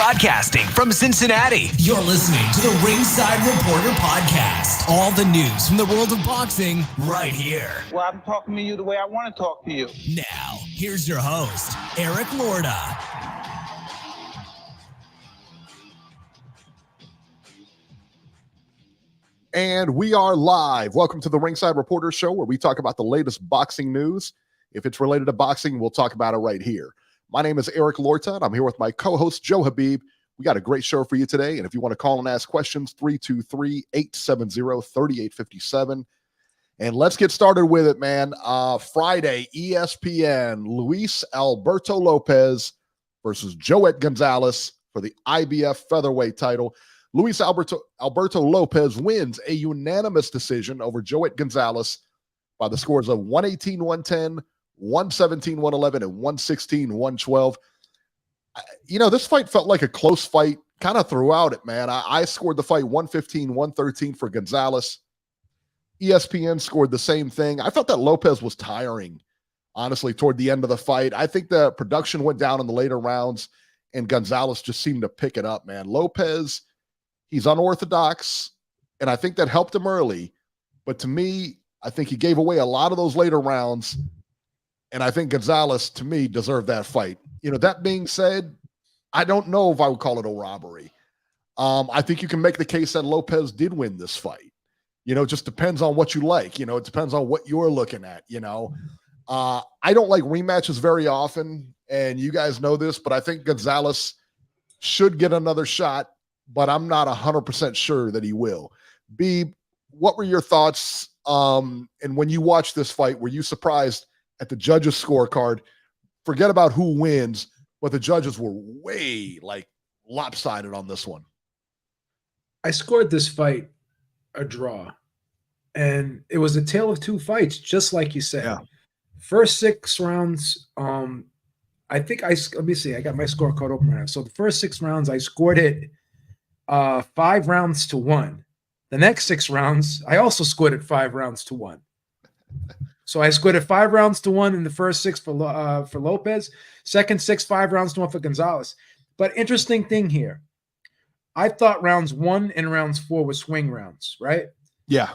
Broadcasting from Cincinnati, you're listening to the Ringside Reporter podcast. All the news from the world of boxing right here. Well, I'm talking to you the way I want to talk to you. Now, here's your host, Eric Lorda. And we are live. Welcome to the Ringside Reporter Show, where we talk about the latest boxing news. If it's related to boxing, we'll talk about it right here. My name is Eric Lorta, and I'm here with my co-host, Joe Habib. We got a great show for you today, and if you want to call and ask questions, 323-870-3857. And let's get started with it, man. Friday, ESPN, Luis Alberto Lopez versus Joet Gonzalez for the IBF featherweight title. Luis Alberto Lopez wins a unanimous decision over Joet Gonzalez by the scores of 118-110, 117-111, and 116-112. You know, this fight felt like a close fight kind of throughout it, man. I scored the fight 115-113 for Gonzalez. ESPN scored the same thing. I felt that Lopez was tiring, honestly, toward the end of the fight. I think the production went down in the later rounds, and Gonzalez just seemed to pick it up, man. Lopez, he's unorthodox, and I think that helped him early. But to me, I think he gave away a lot of those later rounds, and I think Gonzalez, to me, deserved that fight. You know, that being said, I don't know if I would call it a robbery. I think you can make the case that Lopez did win this fight. You know, it just depends on what you like. You know, it depends on what you're looking at, you know. I don't like rematches very often, and you guys know this, but I think Gonzalez should get another shot, but I'm not 100% sure that he will. B, what were your thoughts? And when you watched this fight, were you surprised at the judges' scorecard? Forget about who wins, but the judges were way lopsided on this one. I scored this fight a draw, and it was a tale of two fights, just like you said. Yeah. First 6 rounds, I think let me see, I got my scorecard open right now. So the first 6 rounds, I scored it 5 rounds to 1. The next 6 rounds, I also scored it 5 rounds to 1. So I scored it 5 rounds to 1 in the first 6 for Lopez. Second 6, 5 rounds to 1 for Gonzalez. But interesting thing here, I thought rounds 1 and rounds 4 were swing rounds, right? Yeah.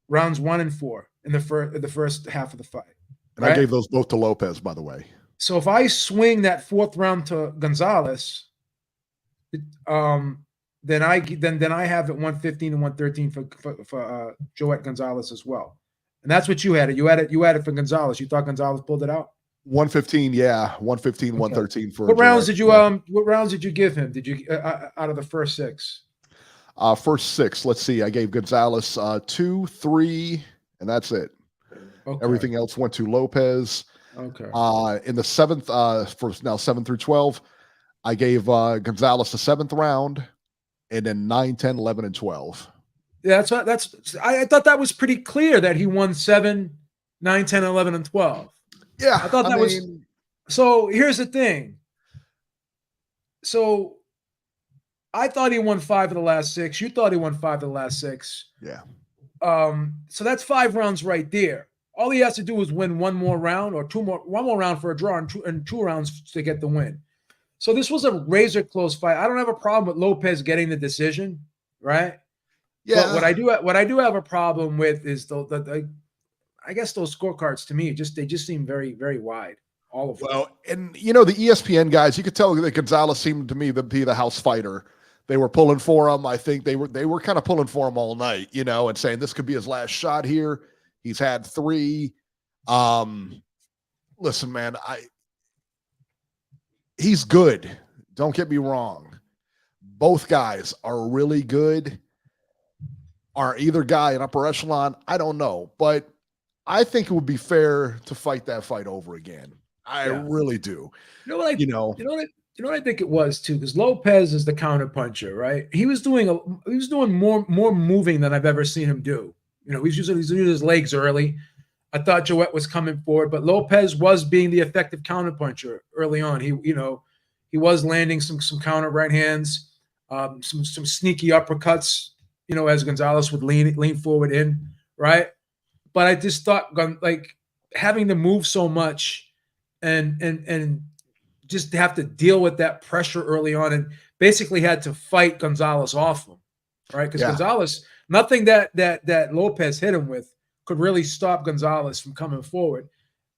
Rounds 1 and 4 in the first half of the fight. And right? I gave those both to Lopez, by the way. So if I swing that 4th round to Gonzalez, then I have it 115 and 113 for Joet Gonzalez as well. And that's what you had it. You had it for Gonzalez. You thought Gonzalez pulled it out? 115, yeah. 115, okay. 113 for what rounds Joet. Did you what rounds did you give him? Did you out of the first 6? First 6, let's see. I gave Gonzalez 2, 3, and that's it. Okay. Everything else went to Lopez. Okay. In the 7th, for now 7 through 12, I gave Gonzalez the 7th round, and then 9, 10, 11, and 12. Yeah, I thought that was pretty clear that he won 7, 9, 10, 11, and 12. Yeah. I thought that was. So here's the thing. So I thought he won 5 of the last 6. You thought he won 5 of the last 6. Yeah. So that's 5 rounds right there. All he has to do is win one more round or one more round for a draw and 2 rounds to get the win. So this was a razor close fight. I don't have a problem with Lopez getting the decision, right? Yeah. But what I do have a problem with is I guess those scorecards to me they just seem very, very wide. All of them. Well, and you know the ESPN guys, you could tell that Gonzalez seemed to me to be the house fighter. They were pulling for him. I think they were kind of pulling for him all night, you know, and saying this could be his last shot here. He's had 3. Listen, man, he's good. Don't get me wrong. Both guys are really good. Are either guy an upper echelon? I don't know, but I think it would be fair to fight that fight over again. I really do. You know what I think it was too, because Lopez is the counterpuncher, right? He was doing more moving than I've ever seen him do. You know, he's using his legs early. I thought Joet was coming forward, but Lopez was being the effective counterpuncher early on. He was landing some counter right hands, some sneaky uppercuts. You know, as Gonzalez would lean forward in, right? But I just thought, like, having to move so much and just have to deal with that pressure early on and basically had to fight Gonzalez off him, right? Because Gonzalez, nothing that Lopez hit him with could really stop Gonzalez from coming forward.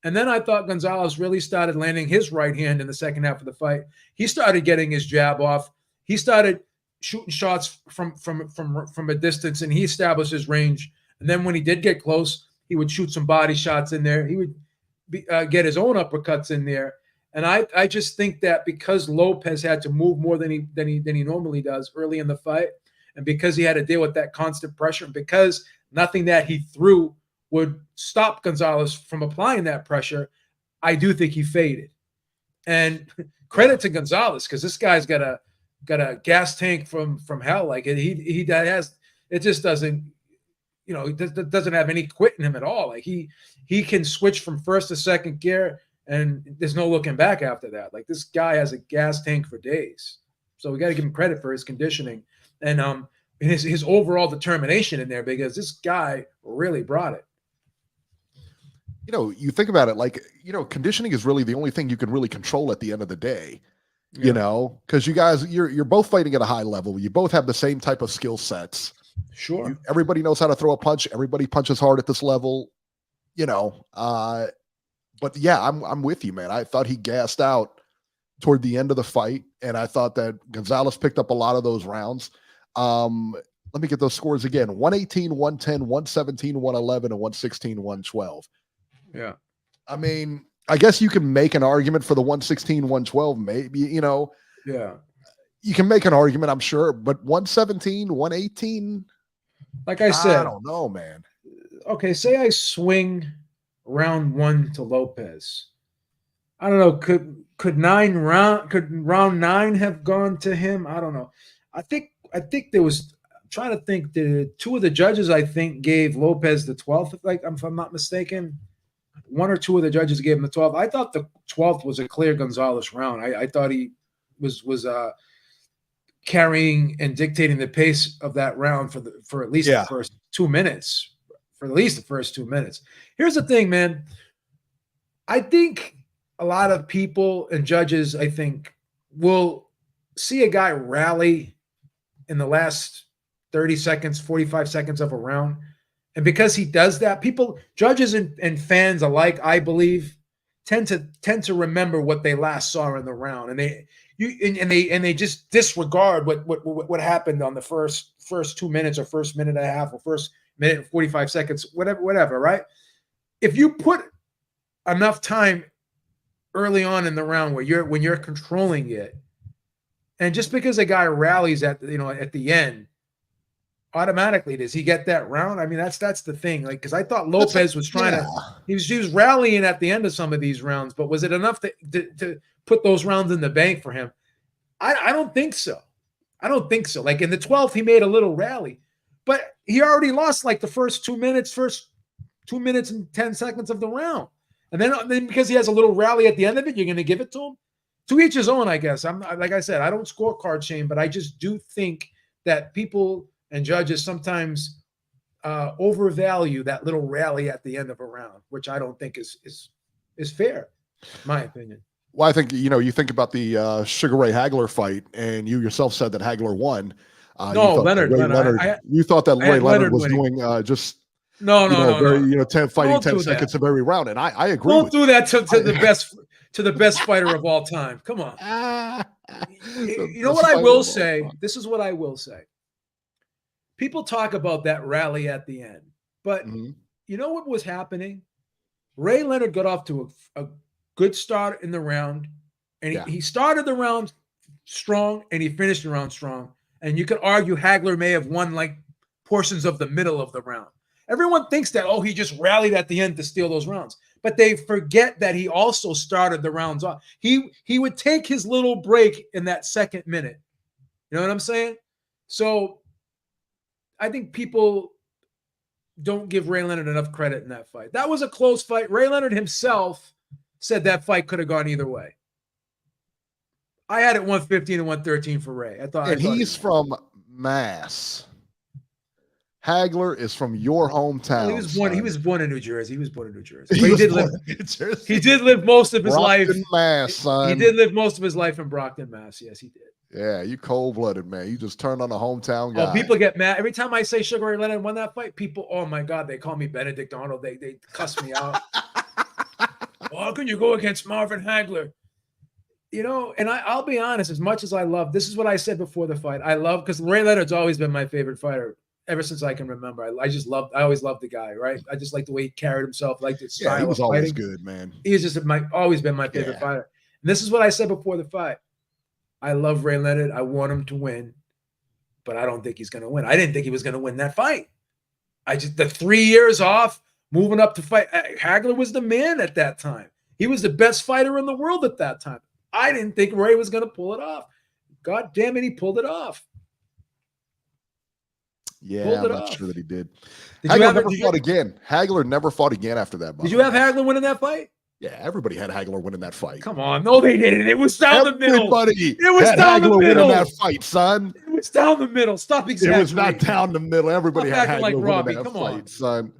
And then I thought Gonzalez really started landing his right hand in the second half of the fight. He started getting his jab off. He started shooting shots from a distance, and he established his range. And then when he did get close, he would shoot some body shots in there. He would get his own uppercuts in there. And I just think that because Lopez had to move more than he normally does early in the fight, and because he had to deal with that constant pressure, and because nothing that he threw would stop Gonzalez from applying that pressure, I do think he faded. And credit to Gonzalez, because this guy's got a gas tank from hell. Like he just doesn't, it doesn't have any quit in him at all. Like he can switch from first to second gear, and there's no looking back after that. Like this guy has a gas tank for days. So we got to give him credit for his conditioning and his overall determination in there, because this guy really brought it. You think about it, like, conditioning is really the only thing you can really control at the end of the day, because you guys, you're both fighting at a high level. You both have the same type of skill sets. Sure. Everybody knows how to throw a punch. Everybody punches hard at this level, but yeah, I'm with you, man. I thought he gassed out toward the end of the fight, and I thought that Gonzalez picked up a lot of those rounds. Let me get those scores again: 118, 110, 117, 111, and 116, 112. Yeah. I mean, I guess you can make an argument for the 116, 112, maybe, Yeah. You can make an argument, I'm sure, but 117, 118, like I said, I don't know, man. Okay, say I swing round 1 to Lopez. I don't know, could round 9 have gone to him? I don't know. I think there was, I'm trying to think, the two of the judges I think gave Lopez the 12th, if I'm not mistaken. One or two of the judges gave him the 12th. I thought the 12th was a clear Gonzalez round. I thought he was carrying and dictating the pace of that round for at least the first 2 minutes. For at least the first 2 minutes. Here's the thing, man. I think a lot of people and judges, I think, will see a guy rally in the last 30 seconds, 45 seconds of a round. And because he does that, people, judges and fans alike, I believe, tend to remember what they last saw in the round, and they just disregard what happened on the first 2 minutes or first minute and a half or first minute and 45 seconds, whatever, right? If you put enough time early on in the round when you're controlling it, and just because a guy rallies at the end, automatically does he get that round? I mean, that's the thing. Like, because I thought Lopez was trying to, he was rallying at the end of some of these rounds, but was it enough to put those rounds in the bank for him? I don't think so. I don't think so. Like in the 12th, he made a little rally, but he already lost like the first 2 minutes and 10 seconds of the round. And then because he has a little rally at the end of it, you're going to give it to him? To each his own, I guess. I'm like I said, I don't scorecard shame, but I just do think that people and judges sometimes overvalue that little rally at the end of a round, which I don't think is fair, in my opinion. Well, I think, you think about the Sugar Ray Hagler fight, and you yourself said that Hagler won. No, Leonard. You thought that Ray Leonard was winning. doing just no, fighting 10 seconds of every round, and I agree. Don't do that to the best fighter of all time. Come on. You know what I will say? This is what I will say. People talk about that rally at the end, but you know what was happening? Ray Leonard got off to a good start in the round, and he started the round strong, and he finished the round strong. And you could argue Hagler may have won like portions of the middle of the round. Everyone thinks that, he just rallied at the end to steal those rounds, but they forget that he also started the rounds off. He would take his little break in that second minute. You know what I'm saying? So I think people don't give Ray Leonard enough credit in that fight. That was a close fight. Ray Leonard himself said that fight could have gone either way. I had it 115 and 113 for Ray. I thought he's from Mass. Hagler is from your hometown. Well, he was born in New Jersey. He He did live most of his life. Brockton, Mass, son. He did live most of his life in Brockton, Mass. Yes, he did. Yeah, you cold-blooded, man. You just turned on a hometown guy. Oh, people get mad every time I say Sugar Ray Leonard won that fight. People, oh my God, they call me Benedict Arnold. They cuss me out. Well, how can you go against Marvin Hagler? You know, and I'll be honest. As much as I love, this is what I said before the fight. I love, because Ray Leonard's always been my favorite fighter ever since I can remember. I always loved the guy, right? I just like the way he carried himself, like his style. Yeah, he was of always fighting. good, man. He was just always been my favorite fighter. And this is what I said before the fight. I love Ray Leonard. I want him to win, but I don't think he's going to win. I didn't think he was going to win that fight. The 3 years off, moving up to fight. Hagler was the man at that time. He was the best fighter in the world at that time. I didn't think Ray was going to pull it off. God damn it, he pulled it off. Yeah, I'm not sure that he did. Hagler never fought again. Hagler never fought again after that. Did you have Hagler winning that fight? Yeah, everybody had Hagler winning that fight. Come on. No, they didn't. It was down the middle. Everybody it was had down Hagler the middle. winning that fight, son. It was down the middle. Stop exaggerating. It was not down the middle. Everybody had Hagler winning that fight, son.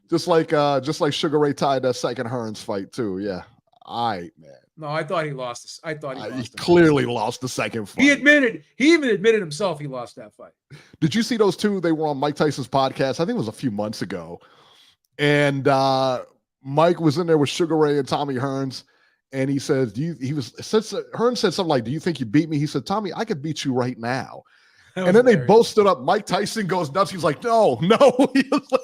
Just like Sugar Ray tied that second Hearns fight, too. Yeah. All right, man. No, I thought he lost. He clearly lost the second fight. He even admitted himself he lost that fight. Did you see those two? They were on Mike Tyson's podcast. I think it was a few months ago. And Mike was in there with Sugar Ray and Tommy Hearns. And he says, Hearns said something like, do you think you beat me? He said, Tommy, I could beat you right now. And then they both stood up. Mike Tyson goes nuts. He's like, no. He was like,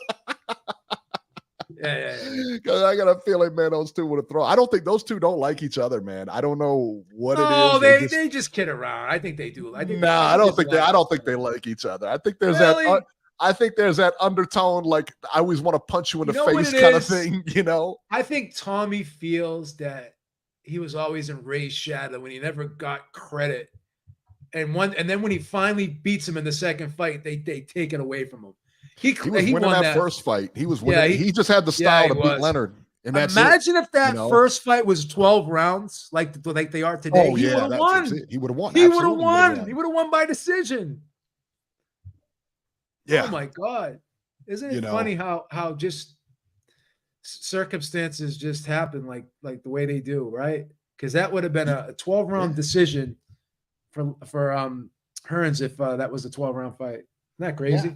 Because I got a feeling, man, those two would have thrown. I don't think those two don't like each other, man. I don't know what it is. Oh, they just kid around. I think they do. I don't think they like each other. I think there's that. I think there's that undertone, like I always want to punch you in the face kind of thing. You know. I think Tommy feels that he was always in Ray's shadow when he never got credit, and then when he finally beats him in the second fight, they take it away from him. He was winning that first fight. He was winning. He just had the style to beat Leonard. And imagine if that first fight was 12 rounds, like they are today. Oh, he would have won. He would have won. He would have won. He would have won by decision. Yeah. Oh my God. Isn't it funny how just circumstances just happen like the way they do, right? Because that would have been a 12-round decision for Hearns if that was a 12-round fight. Isn't that crazy? Yeah.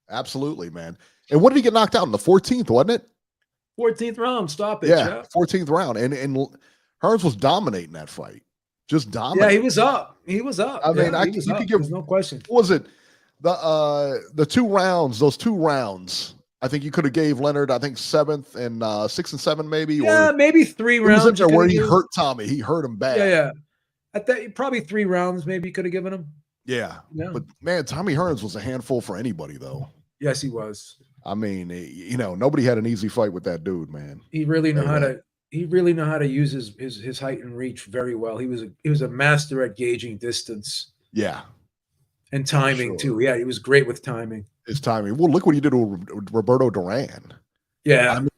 Absolutely, man. And what did he get knocked out in the 14th, wasn't it? 14th round, stop it. Yeah, 14th round. And Hearns was dominating that fight. Just dominating. Yeah, he was up. I mean, you could give There's no question. What was it? The 2 rounds, those 2 rounds, I think you could have gave Leonard, I think 7th and 6 and 7 maybe. Yeah, maybe 3 rounds. Was in there where he hurt Tommy. He hurt him bad. Yeah. I thought probably 3 rounds maybe you could have given him. Yeah. But man, Tommy Hearns was a handful for anybody though. Yes, he was. I mean, nobody had an easy fight with that dude, man. He really knew how to use his height and reach very well. He was a master at gauging distance. Yeah. And timing too. Yeah, he was great with timing. His timing. Well, look what he did with Roberto Duran. Yeah. I mean,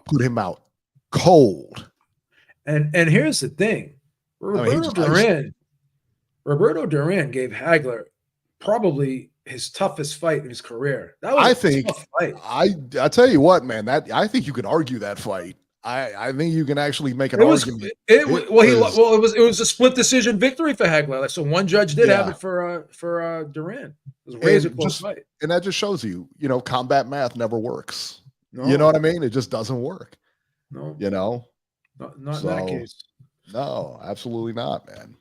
put him out cold. And here's the thing. Roberto Duran gave Hagler probably his toughest fight in his career. That was a tough fight. I tell you what, man, I think you could argue that fight. I think you can actually make an argument. It was a split decision victory for Hagler. So one judge did have it for Duran. It was a razor close fight. And that just shows you, combat math never works. No. You know what I mean? It just doesn't work. No. Not in that case. No, absolutely not, man.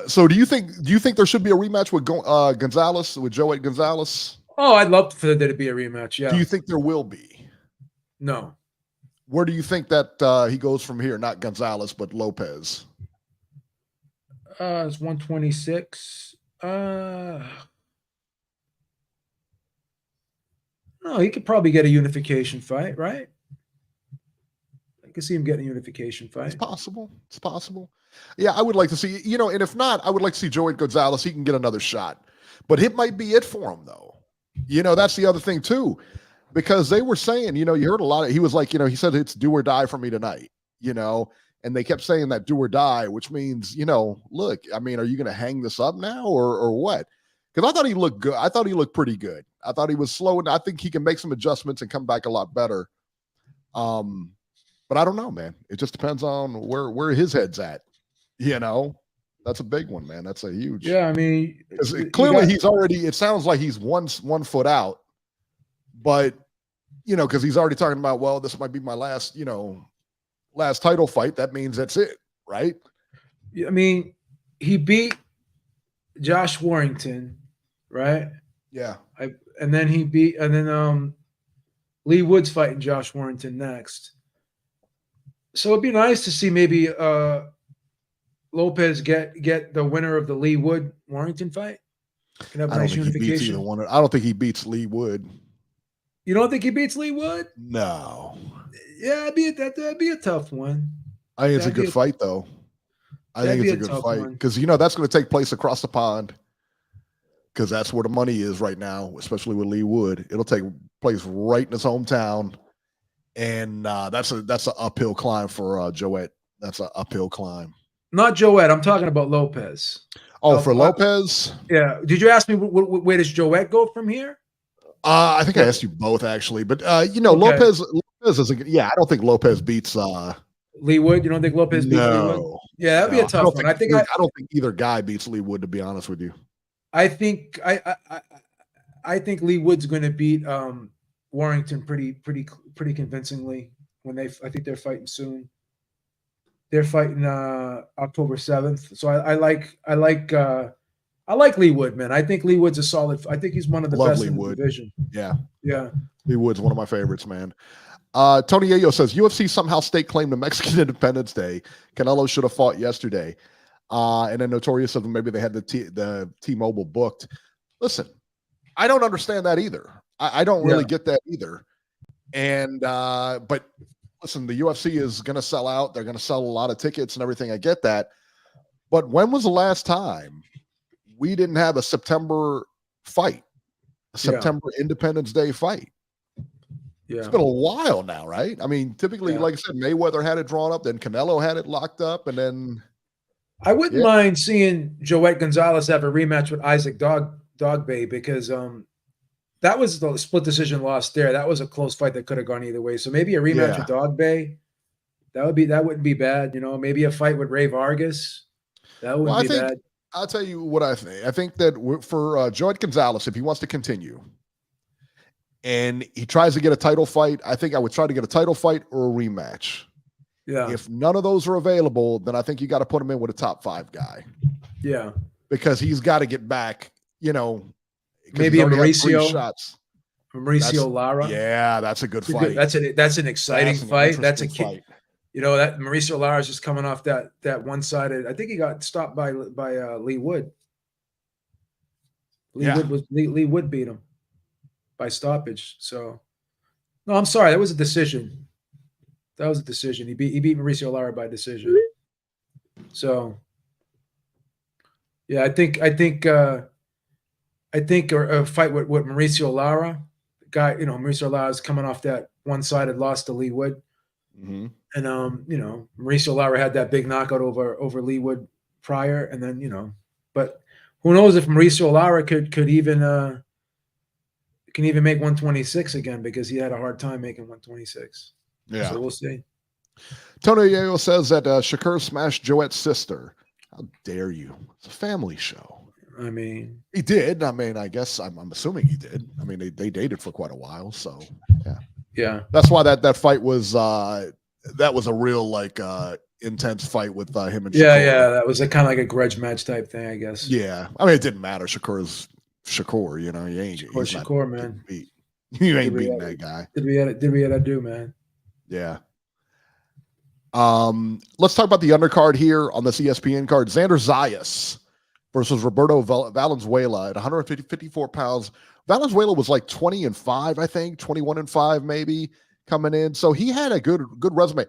So do you think there should be a rematch with Gonzalez, with Joet Gonzalez? Oh, I'd love for there to be a rematch. Yeah. Do you think there will be? No. Where do you think that he goes from here? Not Gonzalez, but Lopez. It's 126. No, he could probably get a unification fight, right? I can see him getting a unification fight. It's possible. Yeah, I would like to see, and if not, I would like to see Joet Gonzalez. He can get another shot. But it might be it for him, though. That's the other thing, too. Because they were saying, you heard a lot of, he was like, he said it's do or die for me tonight, and they kept saying that do or die, which means, look, I mean, are you going to hang this up now or what? Because I thought he looked good. I thought he looked pretty good. I thought he was slow, and I think he can make some adjustments and come back a lot better. But I don't know, man. It just depends on where his head's at. That's a big one, man. That's a huge. Yeah, I mean, because clearly he's already. It sounds like he's one foot out, but because he's already talking about, well, this might be my last title fight. That means that's it, right? I mean, he beat Josh Warrington, right? Yeah. And then Lee Wood's fighting Josh Warrington next. So it'd be nice to see maybe Lopez get the winner of the Lee Wood Warrington fight. Can have a nice unification. I don't think he beats Lee Wood. You don't think he beats Lee Wood? No. Yeah, that'd be a tough one. I think it's a good fight, though. I think it's a good fight because that's going to take place across the pond, because that's where the money is right now, especially with Lee Wood. It'll take place right in his hometown, and that's an uphill climb for Joet. That's an uphill climb. Not Joet. I'm talking about Lopez. Oh, for Lopez? Yeah. Did you ask me where does Joet go from here? I think I asked you both, actually, but okay. Lopez isn't. Yeah, I don't think Lopez beats Lee Wood. You don't think Lopez beats Lee Wood? Yeah, that'd be a tough one. I don't think either guy beats Lee Wood, to be honest with you. I think Lee Wood's going to beat Warrington pretty convincingly. I think they're fighting soon. They're fighting October 7th. So I like Lee Wood, man. I think Lee Wood's a solid. I think he's one of the best in the division. Yeah. Yeah. Lee Wood's one of my favorites, man. Tony Yayo says UFC somehow state claim to Mexican Independence Day. Canelo should have fought yesterday. And then Notorious says maybe they had the T-Mobile booked. Listen, I don't understand that either. I don't really get that either. And but listen, the UFC is going to sell out. They're going to sell a lot of tickets and everything. I get that. But when was the last time we didn't have a September fight, a September Independence Day fight? Yeah. It's been a while now, right? I mean, typically, like I said, Mayweather had it drawn up, then Canelo had it locked up, and then I wouldn't mind seeing Joet Gonzalez have a rematch with Isaac Dogbay, because that was the split decision loss there. That was a close fight that could have gone either way. So maybe a rematch with Dogbay, that wouldn't be bad. Maybe a fight with Ray Vargas, that wouldn't be bad. I'll tell you what I think. I think that for Joet Gonzalez, if he wants to continue and he tries to get a title fight, I think I would try to get a title fight or a rematch. Yeah. If none of those are available, then I think you got to put him in with a top 5 guy. Yeah. Because he's got to get back, maybe a Mauricio Lara. Yeah, that's a good fight. That's an exciting fight. That's a kid. That Mauricio Lara is just coming off that one-sided. I think he got stopped by Lee Wood. Lee Wood beat him by stoppage. So, no, I'm sorry. That was a decision. He beat Mauricio Lara by decision. So, yeah, I think a fight with Mauricio Lara, guy. Mauricio Lara is coming off that one-sided loss to Lee Wood. Mm-hmm. And Mauricio Lara had that big knockout over Lee Wood prior, and then but who knows if Mauricio Lara could even make 126 again, because he had a hard time making 126. Yeah, so we'll see. Tony Yayo says that Shakur smashed Joet's sister. How dare you? It's a family show. I mean, he did. I mean, I guess I'm assuming he did. I mean, they dated for quite a while, so yeah. That's why that fight was that was a real intense fight with him and Shakur. Yeah. That was kind of like a grudge match type thing, I guess. Yeah, I mean, it didn't matter. Shakur's Shakur. You ain't Shakur, man. You ain't beating that guy. Did we had to do, man? Yeah. Let's talk about the undercard here on this ESPN card. Xander Zayas versus Roberto Valenzuela at 154 pounds. Valenzuela was like 20-5, I think, 21-5 maybe coming in. So he had a good resume.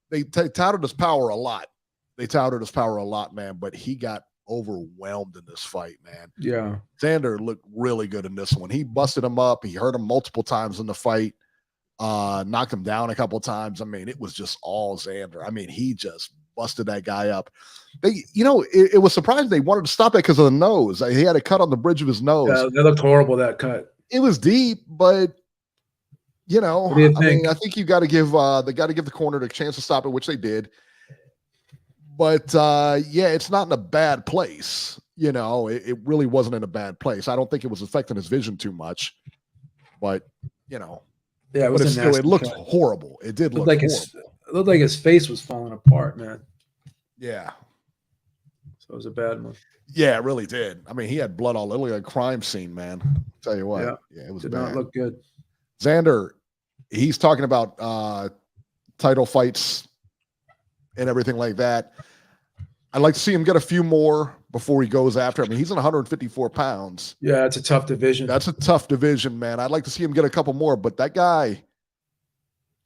They touted his power a lot. Man, but he got overwhelmed in this fight, man. Yeah. Xander looked really good in this one. He busted him up. He hurt him multiple times in the fight. Knocked him down a couple of times. I mean, it was just all Xander. I mean, he just busted that guy up. It was surprising they wanted to stop it because of the nose. He had a cut on the bridge of his nose. Yeah, that looked horrible, that cut. It was deep, but you know, What do you I mean, think? I think you got to give the corner the chance to stop it, which they did. But yeah, it's not in a bad place. You know, it really wasn't in a bad place. I don't think it was affecting his vision too much. But you know, Yeah, it but was it's a still, it nasty looked cut. horrible. It did Looked look like horrible. it looked like his face was falling apart, man. Yeah. So it was a bad one. Yeah, it really did. I mean, he had blood all over, like a crime scene, man. Tell you what. Yeah, it was Did bad. not look good. Xander, he's talking about title fights and everything like that. I'd like to see him get a few more before he goes after. I mean, he's in 154 pounds. Yeah, it's a tough division. That's a tough division, man. I'd like to see him get a couple more, but that guy,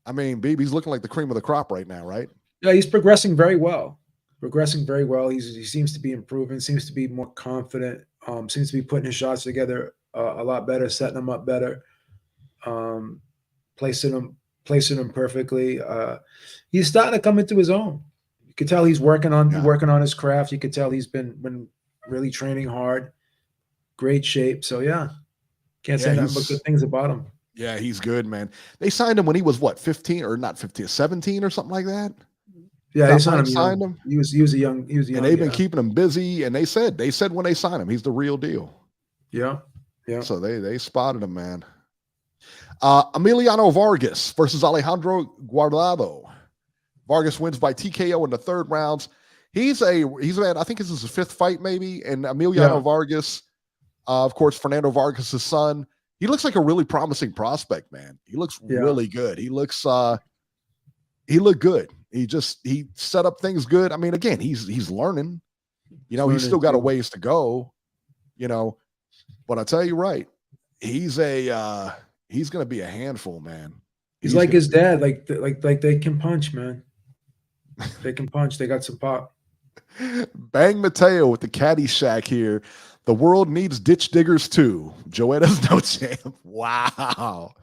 I mean, he's looking like the cream of the crop right now, right? Yeah, he's progressing very well. He seems to be improving, seems to be more confident, seems to be putting his shots together a lot better, setting them up better, placing them perfectly. He's starting to come into his own. You could tell he's working on his craft. You could tell he's been really training hard, great shape. So yeah, can't say nothing but good things about him. Yeah, he's good, man. They signed him when he was what, 15 or not 15, 17 or something like that. Yeah, they signed him. He was a young. And they've been keeping him busy. And they said when they signed him, he's the real deal. Yeah, yeah. So they spotted him, man. Emiliano Vargas versus Alejandro Guardado. Vargas wins by TKO in the third rounds. He's had, I think this is his fifth fight, maybe. And Emiliano Vargas, of course, Fernando Vargas' son. He looks like a really promising prospect, man. He looks really good. He looked good. He set up things good. I mean, again, he's learning. You know, he's still got a ways to go. You know, but I tell you, right, he's going to be a handful, man. He's like his dad. Like they can punch, man. They can punch. They got some pop. Bang Mateo with the Caddyshack here. The world needs ditch diggers too. Joet is no champ. Wow.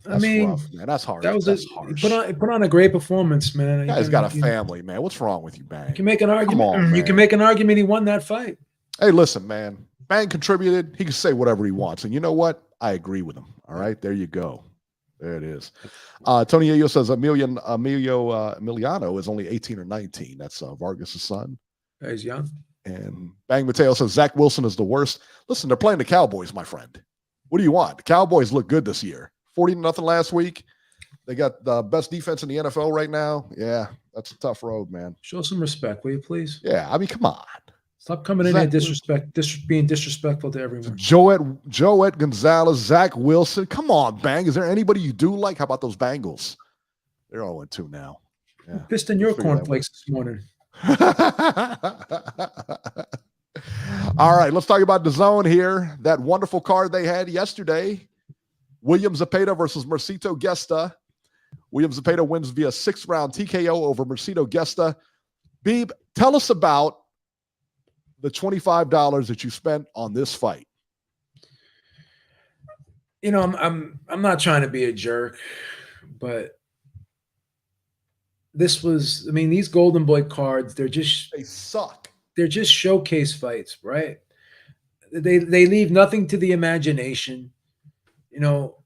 That's rough, man. That's hard. That's harsh. He put on a great performance, man. Guy's got a family, man. What's wrong with you, Bang? You can make an argument. You can make an argument he won that fight. Hey, listen, man. Bang contributed. He can say whatever he wants. And you know what? I agree with him. All right. There you go. There it is. Tony Yayo says Emiliano is only 18 or 19. That's Vargas' son. Yeah, he's young. And Bang Mateo says Zach Wilson is the worst. Listen, they're playing the Cowboys, my friend. What do you want? The Cowboys look good this year. 40-0 last week. They got the best defense in the NFL right now. Yeah, that's a tough road, man. Show some respect, will you please? Yeah, I mean, come on. Stop coming in and being disrespectful to everyone. Joet Gonzalez, Zach Wilson. Come on, Bang. Is there anybody you do like? How about those Bengals? They're 0-2 now. Yeah, pissed in your cornflakes this morning. All right, let's talk about the zone here. That wonderful card they had yesterday. William Zepeda versus Mercito Gesta. William Zepeda wins via 6th-round TKO over Mercito Gesta. Beeb, tell us about the $25 that you spent on this fight. You know, I'm not trying to be a jerk, but this was, I mean, these Golden Boy cards, they suck. They're just showcase fights, right? They leave nothing to the imagination. You know,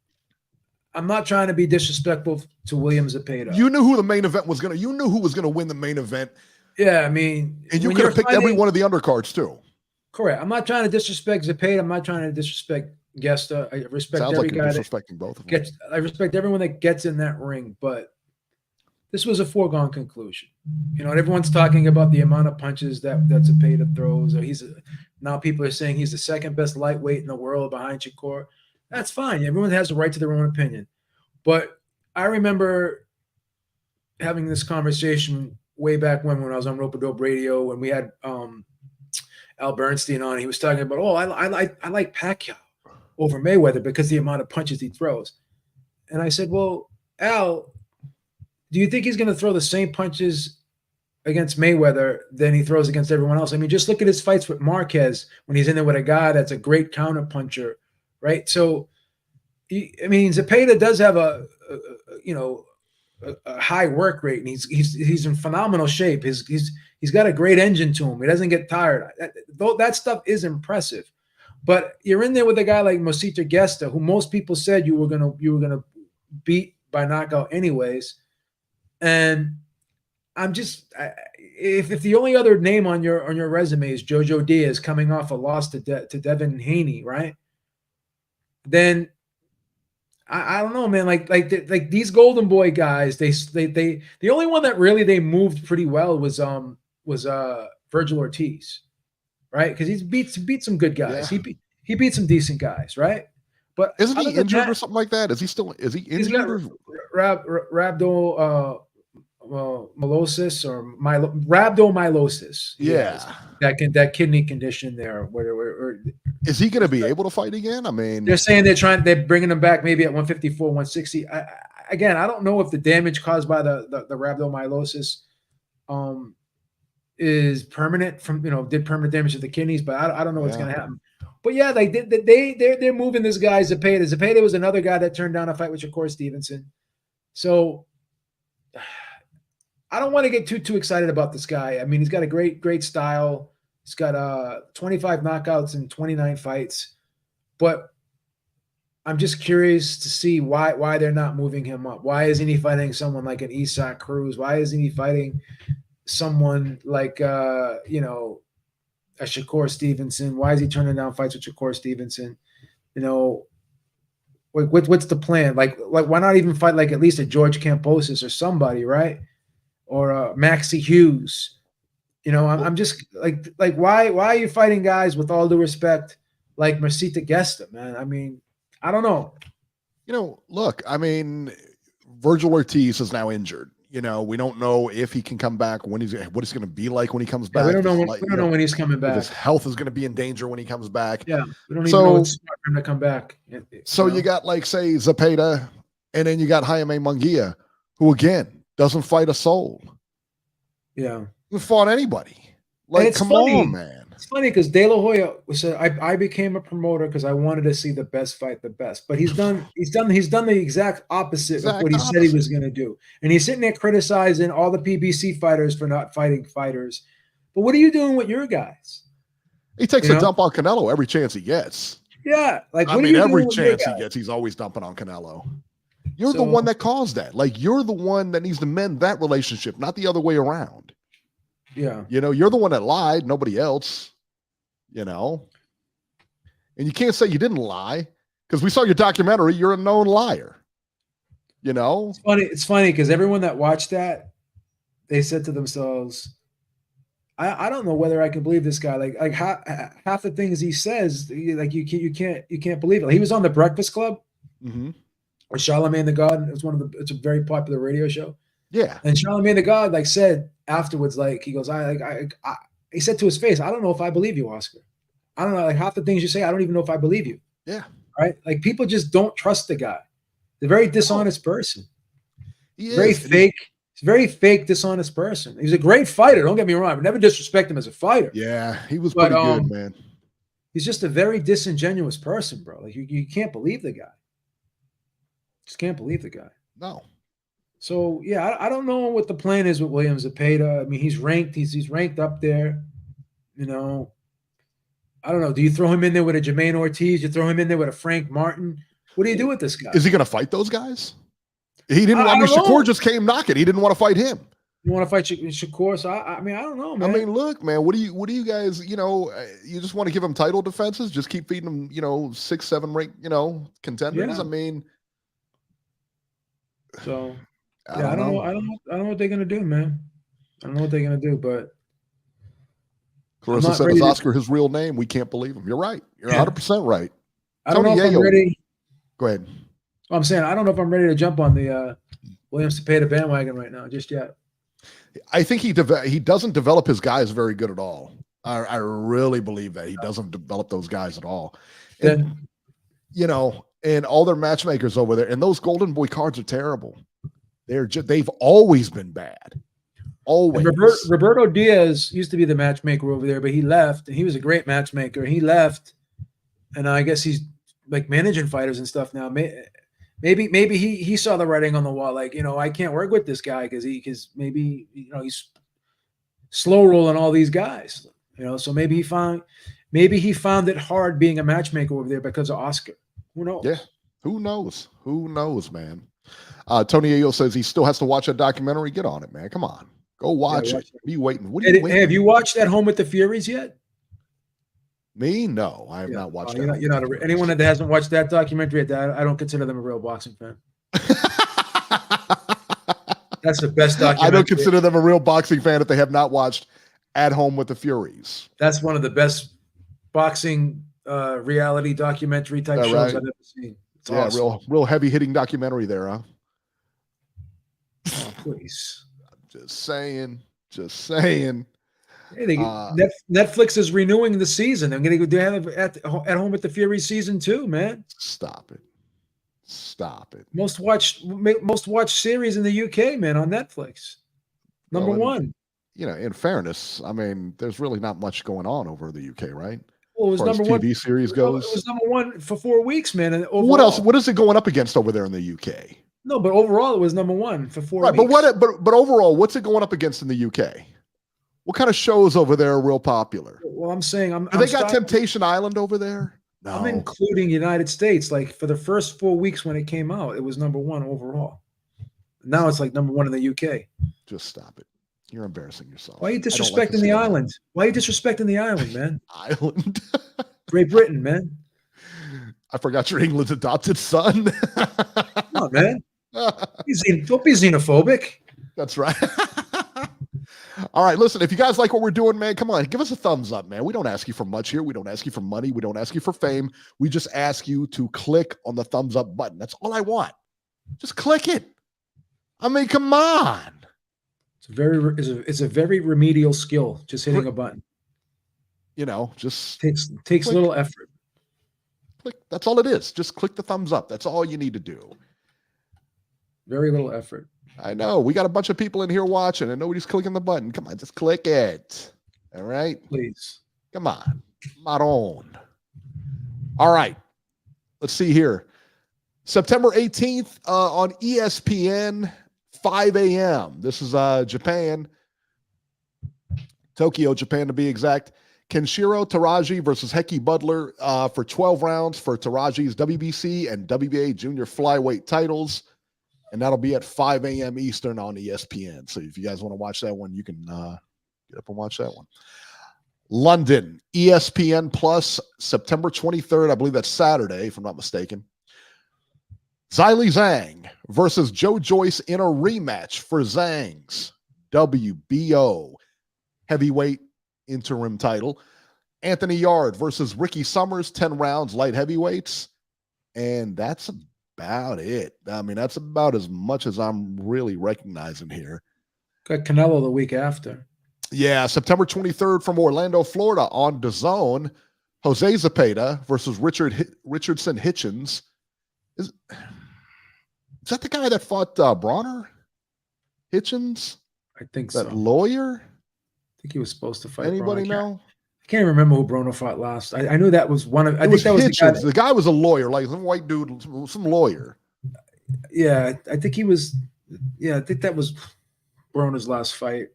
I'm not trying to be disrespectful to William Zepeda. You knew who the main event was you knew who was gonna win the main event. Yeah, I mean, and you could have picked every one of the undercards too. Correct. I'm not trying to disrespect Zepeda. I'm not trying to disrespect Gesta. I respect every guy. Disrespecting both of them. I respect everyone that gets in that ring, but this was a foregone conclusion. You know, and everyone's talking about the amount of punches that Zepeda throws, or now people are saying he's the second best lightweight in the world behind Shakur. That's fine. Everyone has the right to their own opinion. But I remember having this conversation way back when I was on Rope-a-Dope Radio, when we had Al Bernstein on. He was talking about, I like Pacquiao over Mayweather because the amount of punches he throws. And I said, well, Al, do you think he's going to throw the same punches against Mayweather than he throws against everyone else? I mean, just look at his fights with Marquez when he's in there with a guy that's a great counter puncher, right? So, Zepeda does have a high work rate, and he's in phenomenal shape. He's got a great engine to him. He doesn't get tired. That stuff is impressive. But you're in there with a guy like Mosita Gesta, who most people said you were gonna beat by knockout anyways. And I'm just if the only other name on your resume is Jojo Diaz coming off a loss to Devin Haney, right? Then I don't know, man. Like these Golden Boy guys, they the only one that really they moved pretty well was Virgil Ortiz, right? Because he beat some good guys. Yeah. He beat some decent guys, right? But isn't he injured or something like that? Is he injured? He's got rhabdomyolysis or rhabdomyolysis. Yeah, that kidney condition there. Where is he going to be able to fight again? I mean, they're saying they're bringing him back maybe at 154, 160. I don't know if the damage caused by the rhabdomyolysis is permanent did permanent damage to the kidneys, but I don't know what's going to happen. But yeah, like they're moving this guy Zepeda. Zepeda was another guy that turned down a fight with Shakur Stevenson. So I don't want to get too excited about this guy. I mean, he's got a great style. He's got 25 knockouts in 29 fights. But I'm just curious to see why they're not moving him up. Why isn't he fighting someone like an Isaac Cruz? Why isn't he fighting someone like a Shakur Stevenson? Why is he turning down fights with Shakur Stevenson? What's the plan? Like why not even fight like at least a George Kambosos or somebody, right? Or Maxie Hughes. I'm just like why are you fighting guys, with all due respect, like Mosita Gesta, man? I mean, I don't know. Look, I mean, Virgil Ortiz is now injured. We don't know if he can come back, what it's going to be like when he comes back. We don't know when he's coming back. His health is going to be in danger when he comes back. Yeah, we don't even know it's smart for him to come back. So you got like, say, Zepeda, and then you got Jaime Munguia, who again doesn't fight a soul. Yeah, who fought anybody. Like, come on, man. It's funny because De La Hoya said, "I became a promoter because I wanted to see the best fight the best." But he's done the exact opposite of what he said he was going to do. And he's sitting there criticizing all the PBC fighters for not fighting fighters. But what are you doing with your guys? He takes a dump on Canelo every chance he gets. Yeah, like every chance he gets, he's always dumping on Canelo. You're the one that caused that. Like, you're the one that needs to mend that relationship, not the other way around. Yeah. You're the one that lied, nobody else. And you can't say you didn't lie, because we saw your documentary. You're a known liar. It's funny because everyone that watched that, they said to themselves, I don't know whether I can believe this guy. Like half the things he says, like you can't believe it. He was on the Breakfast Club with Charlamagne the God. It's a very popular radio show. Yeah. And Charlamagne the God said afterwards, he goes, he said to his face, "I don't know if I believe you, Oscar. I don't know. Like, half the things you say, I don't even know if I believe you." Yeah. Right. Like, people just don't trust the guy. He's a very dishonest person. He is. Very fake. He's a very fake, dishonest person. He's a great fighter. Don't get me wrong. I would never disrespect him as a fighter. Yeah. He was pretty good, man. He's just a very disingenuous person, bro. Like, you can't believe the guy. Just can't believe the guy. No. So yeah, I don't know what the plan is with William Zepeda. I mean, he's ranked. He's ranked up there. I don't know. Do you throw him in there with a Jermaine Ortiz? You throw him in there with a Frank Martin? What do you do with this guy? Is he going to fight those guys? He didn't. Shakur just came knocking. He didn't want to fight him. You want to fight Shakur? So I mean, I don't know, man. I mean, look, man. What do you guys? You just want to give him title defenses? Just keep feeding him, 6, 7 ranked, contenders. Yeah. I mean, so. Yeah, I don't know. I don't know what they're gonna do, man. I don't know what they're gonna do, but Clarissa said, "Is Oscar his real name? We can't believe him." You're right. You're 100% right. I don't know if I'm ready. Go ahead. I'm saying I don't know if I'm ready to jump on the William Zepeda bandwagon right now, just yet. I think he doesn't develop his guys very good at all. I really believe that he doesn't develop those guys at all. And, and all their matchmakers over there, and those Golden Boy cards are terrible. They've always been bad. Always. Roberto Diaz used to be the matchmaker over there, but he left, and he was a great matchmaker. He left, and I guess he's like managing fighters and stuff now. Maybe he saw the writing on the wall. I can't work with this guy because maybe he's slow rolling all these guys. So maybe he found. Maybe he found it hard being a matchmaker over there because of Oscar. Who knows? Yeah. Who knows? Who knows, man? Tony Ayo says he still has to watch that documentary. Get on it, man. Come on. Go watch it. What are you waiting? What are you waiting? Have you watched At Home with the Furies yet? Me? No, I have not watched that. You're not anyone that hasn't watched that documentary, I don't consider them a real boxing fan. That's the best documentary. I don't consider them a real boxing fan if they have not watched At Home with the Furies. That's one of the best boxing reality documentary type shows I've ever seen. It's awesome. real heavy hitting documentary there, huh? Oh, please. Just saying. Hey, Netflix is renewing the season. I'm going to have at Home with the Furies season 2, man. Stop it. Most watched series in the UK, man, on Netflix. Number one. In fairness, I mean, there's really not much going on over the UK, right? Well, it was number one. TV series goes. It was number one for 4 weeks, man. And overall, what else? What is it going up against over there in the UK? No, but overall, it was number one for 4 weeks. But overall, what's it going up against in the UK? What kind of shows over there are real popular? Well, I'm saying, they got Temptation Island over there? No. I'm including United States. Like for the first 4 weeks when it came out, it was number one overall. Now it's like number one in the UK. Just stop it. You're embarrassing yourself. Why are you disrespecting the island? Why are you disrespecting the island, man? Island? Great Britain, man. I forgot you're England's adopted son. Come on, man. Don't be xenophobic. That's right. All right, listen, if you guys like what we're doing, man, come on, give us a thumbs up, man. We don't ask you for much here. We don't ask you for money. We don't ask you for fame. We just ask you to click on the thumbs up button. That's all I want. Just click it. I mean, come on. It's a very remedial skill, just hitting a button. Just takes a little effort. Click. That's all it is. Just click the thumbs up. That's all you need to do. Very little effort. I know. We got a bunch of people in here watching and nobody's clicking the button. Come on, just click it. All right? Please. Come on. Maron. All right. Let's see here. September 18th on ESPN, 5 a.m. This is Japan. Tokyo, Japan to be exact. Kenshiro Taraji versus Heki Butler for 12 rounds for Taraji's WBC and WBA junior flyweight titles. And that'll be at 5 a.m. Eastern on ESPN. So if you guys want to watch that one, you can get up and watch that one. London, ESPN Plus, September 23rd. I believe that's Saturday, if I'm not mistaken. Zhilei Zhang versus Joe Joyce in a rematch for Zhang's WBO heavyweight interim title. Anthony Yard versus Ricky Summers, 10 rounds, light heavyweights. And that's about it. I mean, that's about as much as I'm really recognizing here. Got Canelo the week after. Yeah, September 23rd from Orlando, Florida on DAZN. Jose Zepeda versus Richardson Hitchens. Is that the guy that fought Bronner? Hitchens? I think so. That lawyer? I think he was supposed to fight. Anybody know? I can't remember who Bruno fought last. I knew that was one of. I think that was Hitchens. The guy was a lawyer, like some white dude, some lawyer. Yeah, I think he was. Yeah, I think that was Bruno's last fight.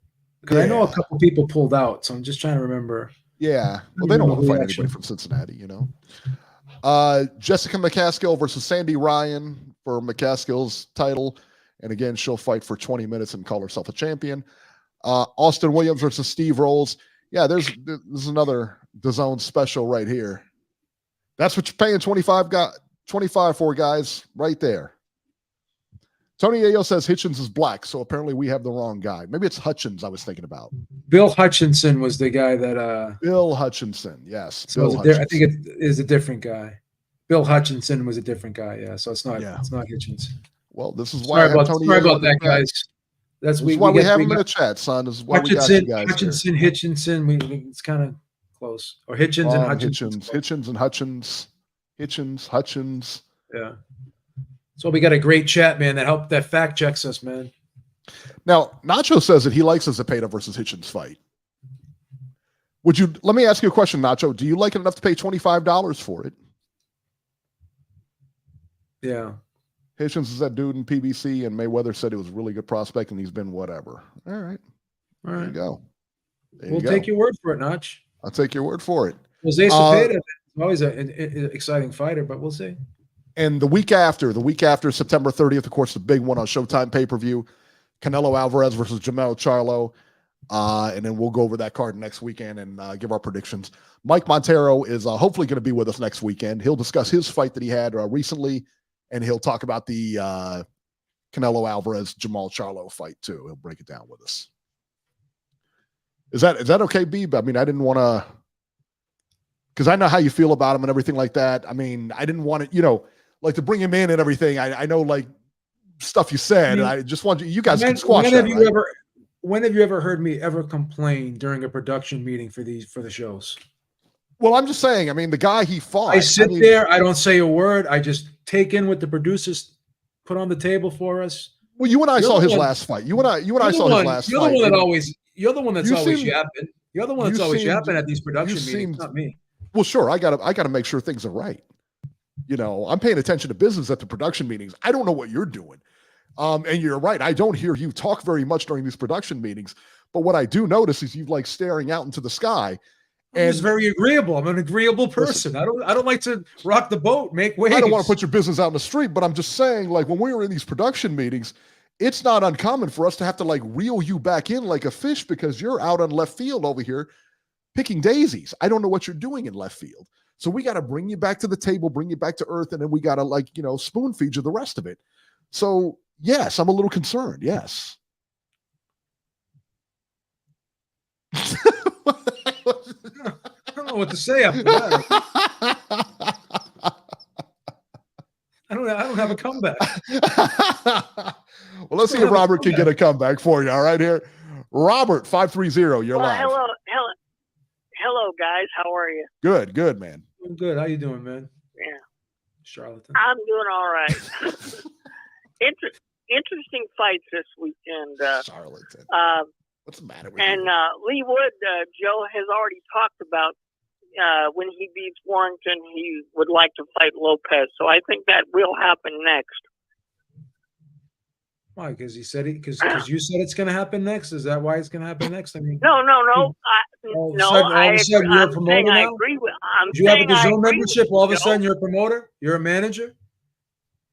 Because I know a couple people pulled out, so I'm just trying to remember. Yeah, well, they don't want to fight anybody from Cincinnati, Jessica McCaskill versus Sandy Ryan for McCaskill's title, and again, she'll fight for 20 minutes and call herself a champion. Austin Williams versus Steve Rolls. Yeah, this is another DAZN special right here. That's what you're paying 25 for, guys, right there. Tony Ayo says Hitchens is black, so apparently we have the wrong guy. Maybe it's Hutchins I was thinking about. Bill Hutchinson was the guy that Bill Hutchinson, yes. So Bill I think it is a different guy. Bill Hutchinson was a different guy, yeah. So it's not Hitchens. Well, this is why sorry about that, guys. That's why we have him in the chat, son. This is why we got you guys Hutchinson, here. Hitchinson. It's kind of close. Or Hitchens and Hutchins. Hitchens and Hutchins. Hutchins. Yeah. So we got a great chat, man. That fact checks us, man. Now, Nacho says that he likes a Zepeda versus Hitchens fight. Let me ask you a question, Nacho. Do you like it enough to pay $25 for it? Yeah. Hitchens is that dude in PBC, and Mayweather said it was a really good prospect, and he's been whatever. All right. There you go. We'll take your word for it, Notch. I'll take your word for it. Jose Cepeda is always an exciting fighter, but we'll see. And the week after September 30th, of course, the big one on Showtime pay-per-view, Canelo Alvarez versus Jamel Charlo. And then we'll go over that card next weekend and give our predictions. Mike Montero is hopefully going to be with us next weekend. He'll discuss his fight that he had recently, and he'll talk about the Canelo Alvarez Jamal Charlo fight too. He'll break it down with us. Is that okay, Beeb? I mean, I didn't want to, because I know how you feel about him and everything like that. I mean, I didn't want to, like to bring him in and everything. I know like stuff you said, and I just want you guys can squash that. Right? When have you ever heard me ever complain during a production meeting for the shows? Well, I'm just saying, I mean, the guy he fought. I sit there, I don't say a word. I just take in what the producers put on the table for us. Well, you and I saw his last fight. You and I saw his last fight. You're the one that's always yapping. You're the one that's always yapping at these production meetings, not me. Well, sure. I gotta make sure things are right. I'm paying attention to business at the production meetings. I don't know what you're doing. And you're right. I don't hear you talk very much during these production meetings, but what I do notice is you like staring out into the sky. And it's very agreeable. I'm an agreeable person. Listen, I don't like to rock the boat, make waves. I don't want to put your business out in the street, but I'm just saying, like when we were in these production meetings, it's not uncommon for us to have to like reel you back in like a fish because you're out on left field over here picking daisies. I don't know what you're doing in left field. So we got to bring you back to the table, bring you back to earth, and then we got to spoon feed you the rest of it. So yes, I'm a little concerned. Yes. I don't know what to say after that. I don't have a comeback. Well, let's see if Robert can get a comeback for you. All right, here, Robert 530. You're live. Hello, guys. How are you? Good, man. I'm good. How you doing, man? Yeah, charlatan. I'm doing all right. Interesting fights this weekend. Charlatan. What's the matter with you? And Lee Wood, Joe has already talked about when he beats Warrington, he would like to fight Lopez. So I think that will happen next. Why? Because you said it's going to happen next. Is that why it's going to happen next? I mean, no. I'm saying I agree with. Did you have a DAZN membership? All of a sudden, you're a promoter. You're a manager.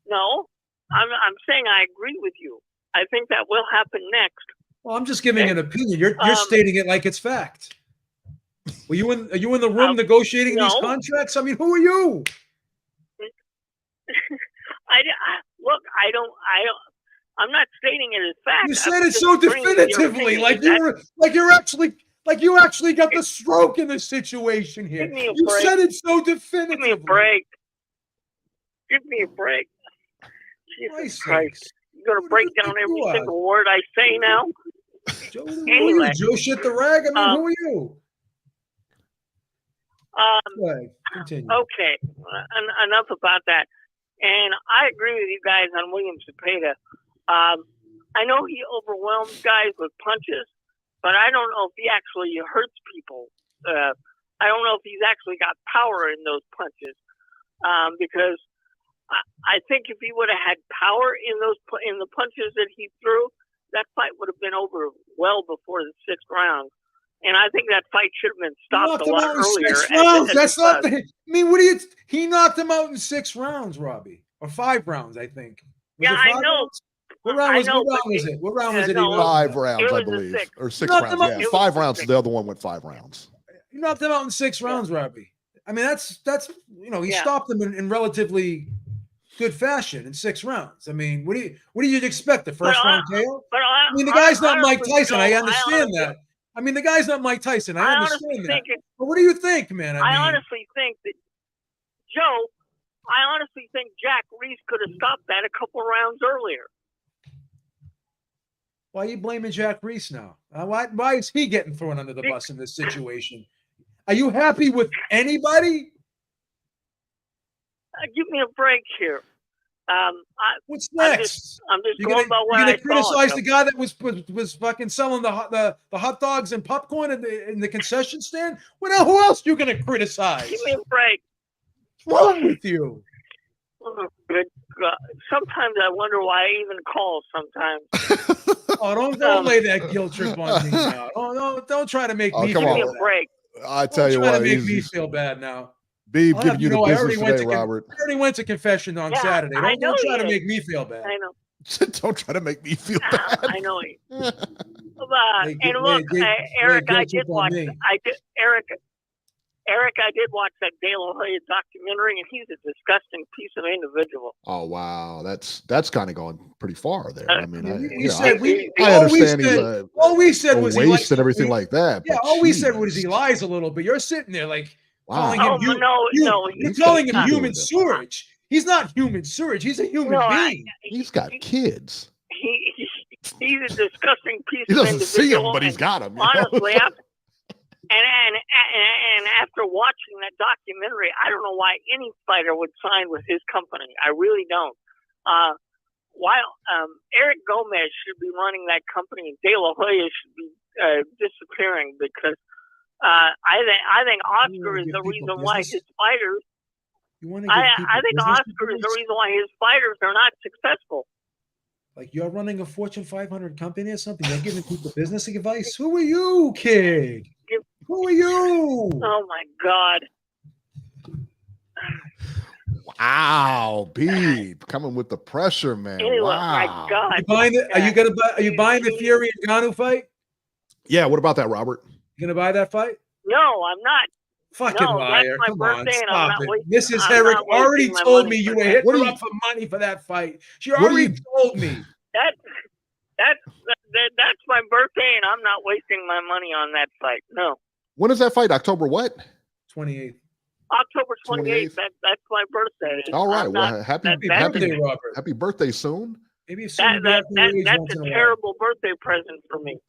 No, I'm saying I agree with you. I think that will happen next. Well, I'm just giving an opinion. You're stating it like it's fact. Are you in the room negotiating these contracts? I mean, who are you? I'm not stating it as fact. You said it so definitively, like you actually got the stroke in the situation here. You said it so definitively. Give me a break. Give me a break. Jesus Christ. You're going to break down every single word I say now? Joe, anyway. Joe shit the rag? I mean, who are you? Continue. Okay. Enough about that. And I agree with you guys on William Cepeda. I know he overwhelms guys with punches, but I don't know if he actually hurts people. I don't know if he's actually got power in those punches, because I think if he would have had power in the punches that he threw, that fight would have been over well before the 6th round. And I think that fight should have been stopped a lot earlier. 6 rounds. That's not. I mean, he knocked him out in 6 rounds, Robbie, or 5 rounds, I think. I know. Rounds? What round was it? What round was it? 5 rounds, I believe, or 6 rounds. Yeah, 5 rounds. The other one went 5 rounds. You knocked him out in 6 rounds, Robbie. I mean, that's he stopped him in relatively good fashion in 6 rounds. I mean, what do you expect? The first round KO? I mean, the guy's not Mike Tyson. I understand that. I mean, the guy's not Mike Tyson. I understand that. But what do you think, man? I honestly think that Jack Reese could have stopped that a couple rounds earlier. Why are you blaming Jack Reese now? Why is he getting thrown under the bus in this situation? Are you happy with anybody? Give me a break here. What's next? I'm just going by what I thought. You're going to criticize the guy that was fucking selling the hot dogs and popcorn in the concession stand? Who else are you going to criticize? Give me a break. What's wrong with you? Oh, good God. Sometimes I wonder why I even call sometimes. Oh, don't lay that guilt trip on me now. Oh, no, don't try to make me. Give me a break. I tell you trying what, to make me feel bad now. Beeb I'll giving have you the know, business today, Robert. I already went to confession on Yeah, Saturday. I know Don't try he to is. make me feel bad. I know. Don't try to make me feel bad. I know he. Hey, And look, Eric, I did watch. Eric, I did watch that De La Hoya documentary, and he's a disgusting piece of individual. Oh wow, that's kind of going pretty far there. I mean, I understand he's all we said was he waste likes and everything like that. Yeah, but all we said was geez. he lies a little bit. You're sitting there like Wow. calling him you're calling him human kids. sewage. He's not human sewage. He's a human being. He's got kids. He's a disgusting piece He of doesn't individual. see them, but he's got them. Honestly, and after watching that documentary, I don't know why any fighter would sign with his company. I really don't. While Eric Gomez should be running that company, De La Hoya should be disappearing because I think Oscar is the reason why his fighters. I think Oscar is the reason why his fighters are not successful. Like you're running a Fortune 500 company or something. You're giving people business advice. Who are you, kid? Who are you? Oh my God! Wow, Beeb coming with the pressure, man. Anyway, wow. My God! Are you buying the Fury and Ngannou fight? Yeah. What about that, Robert? You gonna buy that fight? No, I'm not. Fucking liar! That's my Come birthday, on, stop it. Mrs. I'm Herrick not already wasting my told money me you for were that. hitting her up for money for that fight. She already told me. That's my birthday, and I'm not wasting my money on that fight. No. When is that fight? October what? 28th. October 28th. That's my birthday. All right. Well, happy birthday soon. Maybe that's a terrible birthday present for me.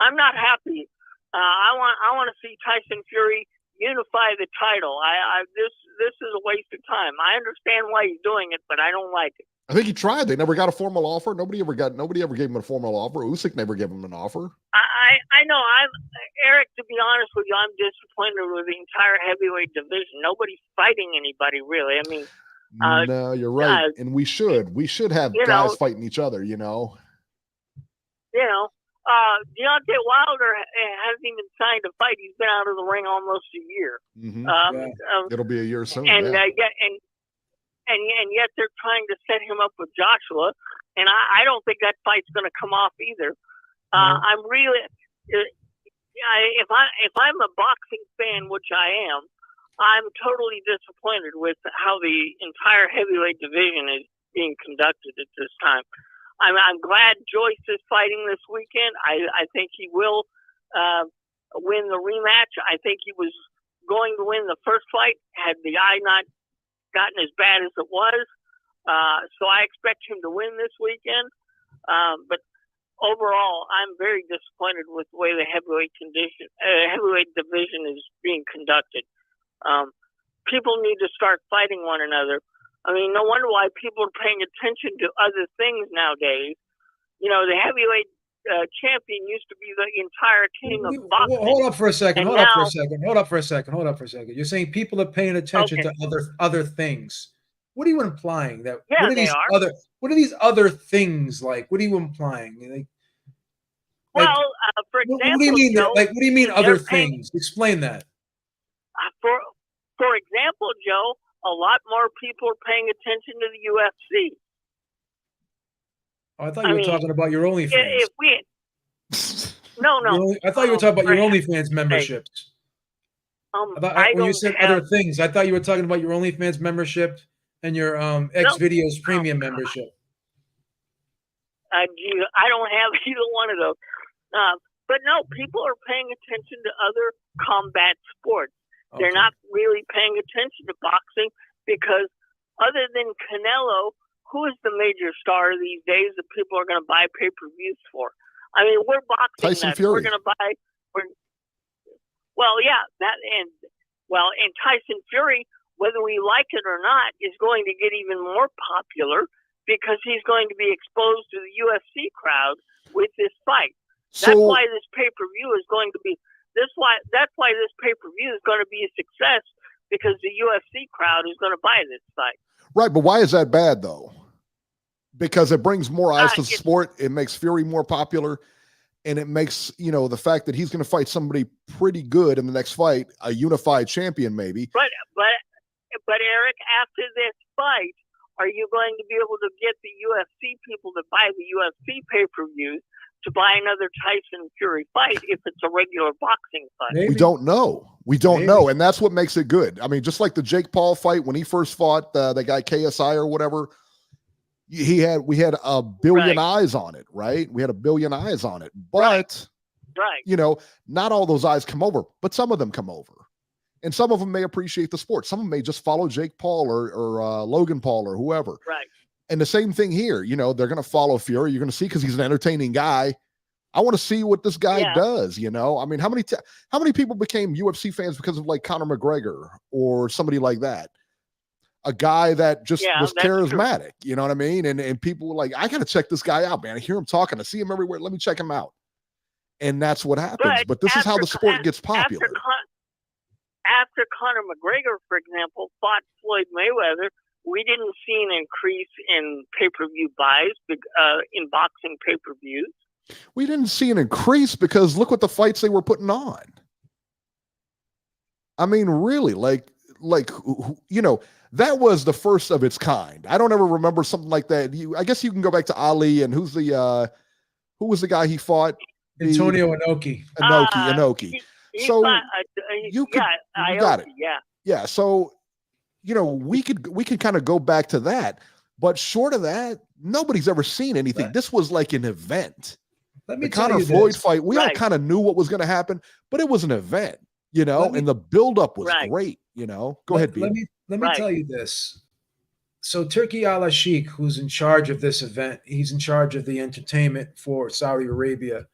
I'm not happy. I want to see Tyson Fury unify the title. This is a waste of time. I understand why he's doing it, but I don't like it. I think he tried. They never got a formal offer. Nobody ever gave him a formal offer. Usyk never gave him an offer. I know. Eric, to be honest with you, I'm disappointed with the entire heavyweight division. Nobody's fighting anybody really. I mean, no, you're right. And we should have guys fighting each other, Deontay Wilder hasn't even signed a fight. He's been out of the ring almost a year. Mm-hmm. It'll be a year soon. And yet they're trying to set him up with Joshua, and I don't think that fight's going to come off either. I'm really, if I'm a boxing fan, which I am, I'm totally disappointed with how the entire heavyweight division is being conducted at this time. I'm glad Joyce is fighting this weekend. I think he will win the rematch. I think he was going to win the first fight had the eye not gotten as bad as it was. So I expect him to win this weekend. But overall, I'm very disappointed with the way the heavyweight division is being conducted. People need to start fighting one another. I mean, no wonder why people are paying attention to other things nowadays. The heavyweight champion used to be the entire king of boxing. Hold up for a second. Hold up for a second. You're saying people are paying attention to other things. What are you implying? What are these other things like? What are you implying? For example, what do you mean? What do you mean other things? Explain that. For example, Joe, a lot more people are paying attention to the UFC. Oh, I thought you were talking about your OnlyFans. No. I thought you were talking about your OnlyFans memberships. When you said other things, I thought you were talking about your OnlyFans membership and your Xvideos premium membership. I don't have either one of those. But no, people are paying attention to other combat sports. Okay. They're not really paying attention to boxing because other than Canelo, who is the major star these days that people are going to buy pay-per-views for? I mean, we're boxing nuts. We're going to buy. And Tyson Fury, whether we like it or not, is going to get even more popular because he's going to be exposed to the UFC crowd with this fight. That's why this pay-per-view is going to be. That's why this pay-per-view is going to be a success because the UFC crowd is going to buy this fight. Right, but why is that bad though? Because it brings more eyes to the sport. It makes Fury more popular. And it makes, the fact that he's going to fight somebody pretty good in the next fight, a unified champion maybe. But Eric, after this fight, are you going to be able to get the UFC people to buy the UFC pay-per-views to buy another Tyson Fury fight if it's a regular boxing fight? Maybe. We don't know. And that's what makes it good. I mean, just like the Jake Paul fight when he first fought the guy KSI or whatever, we had a billion eyes on it, right? We had a billion eyes on it, but right. Not all those eyes come over, but some of them come over, and some of them may appreciate the sport. Some of them may just follow Jake Paul or Logan Paul or whoever. Right. And the same thing here, they're going to follow Fury. You're going to see, because he's an entertaining guy. I want to see what this guy does. I mean, how many people became UFC fans because of like Conor McGregor or somebody like that? A guy that just was charismatic, true. You know what I mean? And people were like, I got to check this guy out, man. I hear him talking. I see him everywhere. Let me check him out. And that's what happens. But this is how the sport gets popular. After Conor McGregor, for example, fought Floyd Mayweather, we didn't see an increase in pay-per-view buys in boxing pay-per-views. We didn't see an increase because look what the fights they were putting on. I mean, really, that was the first of its kind. I don't ever remember something like that. I guess you can go back to Ali and who was the guy he fought? Antonio Inoki. Inoki. So you got it. Yeah. So, we could kind of go back to that, but short of that, nobody's ever seen anything. This was like an event. Let me the Conor Floyd fight, we all kind of knew what was going to happen, but it was an event, and the buildup was great. Go ahead, Let me tell you this. So Turki Al-Sheikh, who's in charge of this event, he's in charge of the entertainment for Saudi Arabia,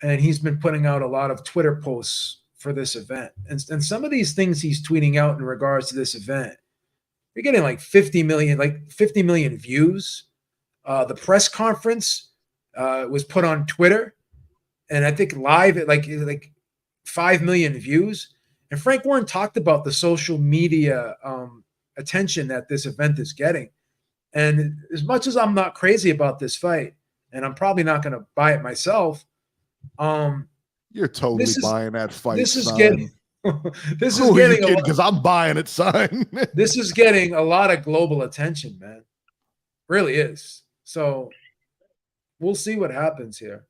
and he's been putting out a lot of Twitter posts for this event. And some of these things he's tweeting out in regards to this event, you're getting like 50 million views. The press conference was put on Twitter, and I think live at like 5 million views. And Frank Warren talked about the social media attention that this event is getting. And as much as I'm not crazy about this fight, and I'm probably not going to buy it myself, you're totally buying that fight. This is son. getting because I'm buying it, son. This is getting a lot of global attention, man. Really is. So we'll see what happens here.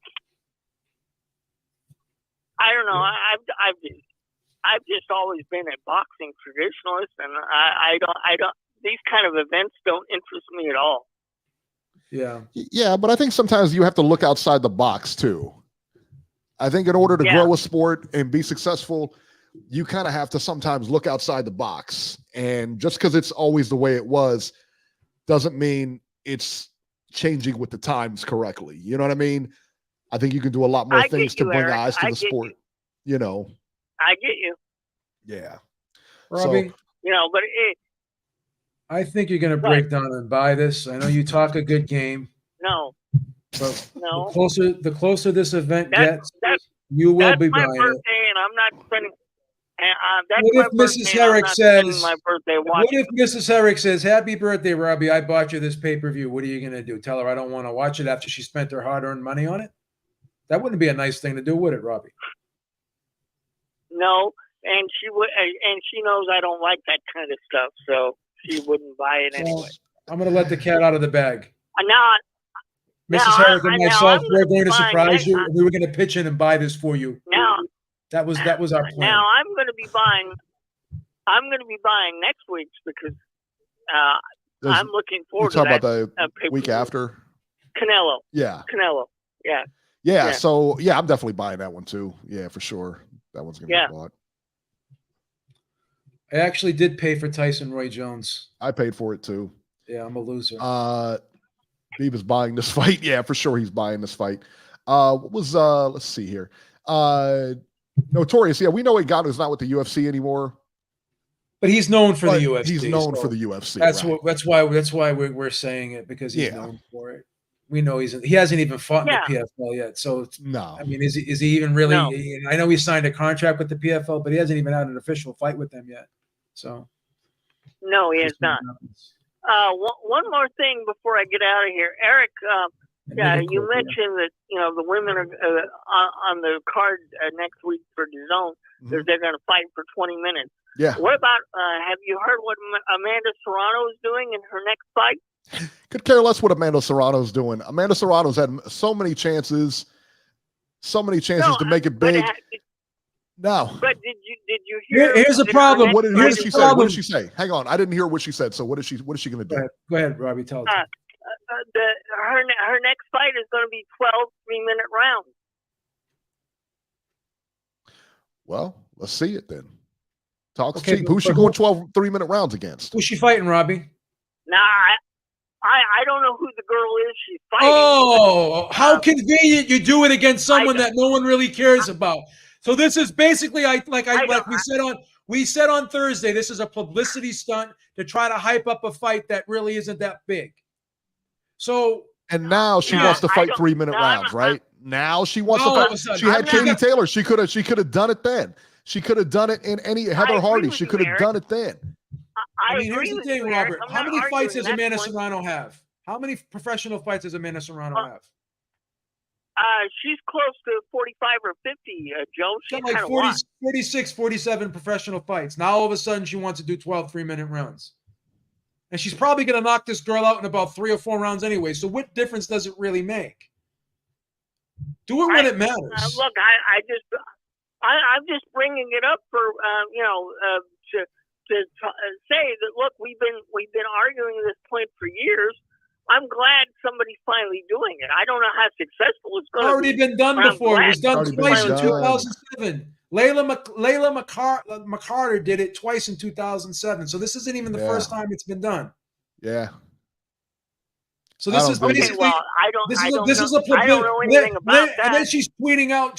I don't know. I've just always been a boxing traditionalist, and I don't. These kind of events don't interest me at all. Yeah. Yeah, but I think sometimes you have to look outside the box too. I think in order to grow a sport and be successful, you kind of have to sometimes look outside the box. And just because it's always the way it was doesn't mean it's changing with the times correctly. You know what I mean? I think you can do a lot more things to bring eyes to the sport. I get you. Yeah. Robbie, but I think you're going to break down and buy this. I know you talk a good game. No. But no. The closer this event gets, you will be buying it. That's my birthday, and I'm not spending. What if Mrs. Herrick says? What if Mrs. Herrick says, "Happy birthday, Robbie! I bought you this pay-per-view." What are you going to do? Tell her I don't want to watch it after she spent her hard-earned money on it? That wouldn't be a nice thing to do, would it, Robbie? No, and she would, and she knows I don't like that kind of stuff, so she wouldn't buy it anyway. I'm going to let the cat out of the bag. Mrs. Herrick and myself, we're going to surprise you. We were going to pitch in and buy this for you. That was our plan. Now I'm going to be buying. I'm going to be buying next week's because I'm looking forward to that. You talking about the week after? Canelo. Yeah. Canelo. Yeah. Yeah. So I'm definitely buying that one too. Yeah, for sure. That one's going to be bought. I actually did pay for Tyson Roy Jones. I paid for it too. Yeah, I'm a loser. He was buying this fight. Yeah, for sure he's buying this fight. What was let's see here. Notorious. Yeah, we know Ngannou's not with the UFC anymore. But he's known for the UFC. He's known for the UFC. That's why we're saying it, because he's known for it. We know he hasn't even fought in the PFL yet. So no. I mean, is he even really? No. I know he signed a contract with the PFL, but he hasn't even had an official fight with them yet. So no, he has not. One more thing before I get out of here, Eric. Yeah, you mentioned that the women are on the card next week for DAZN. Mhm. They're going to fight for 20 minutes. Yeah. What about? Have you heard what Amanda Serrano is doing in her next fight? Could care less what Amanda Serrano's doing. Amanda Serrano's had so many chances to make it big. No. But did you hear? Here's the problem. What did she say? What did she problem. say? Hang on, I didn't hear what she said. So what is she going to do? Go ahead, Robbie. Tell it. Her next fight is going to be 12 3-minute rounds. Well, let's see it then. Talk's Okay, cheap. Who's she going 12 3-minute rounds against? Who's she fighting, Robbie? Nah, I don't know who the girl is she's fighting. Oh, how convenient you do it against someone that no one really cares about. So this is basically we said on Thursday, this is a publicity stunt to try to hype up a fight that really isn't that big. So and now she wants to fight 3-minute rounds, right? Now she wants to fight. She had Katie Taylor. She could have done it then. She could have done it in any Heather Hardy. She could have done it then. I mean, here's the thing, Robert. How many fights does Amanda Serrano have? How many professional fights does Amanda Serrano have? She's close to 45 or 50, Joe. She's got like 46, 47 professional fights. Now all of a sudden she wants to do 12 3-minute rounds. And she's probably going to knock this girl out in about 3 or 4 rounds anyway. So what difference does it really make? Do it when it matters. Look, I'm just bringing it up for to say that look, we've been arguing this point for years. I'm glad somebody's finally doing it. I don't know how successful it's going to be. Already been done before. It was done twice in 2007. Layla McCarter did it twice in 2007. So this isn't even the first time it's been done. Yeah. So this is basically. Well, I don't know anything about that. And then she's tweeting out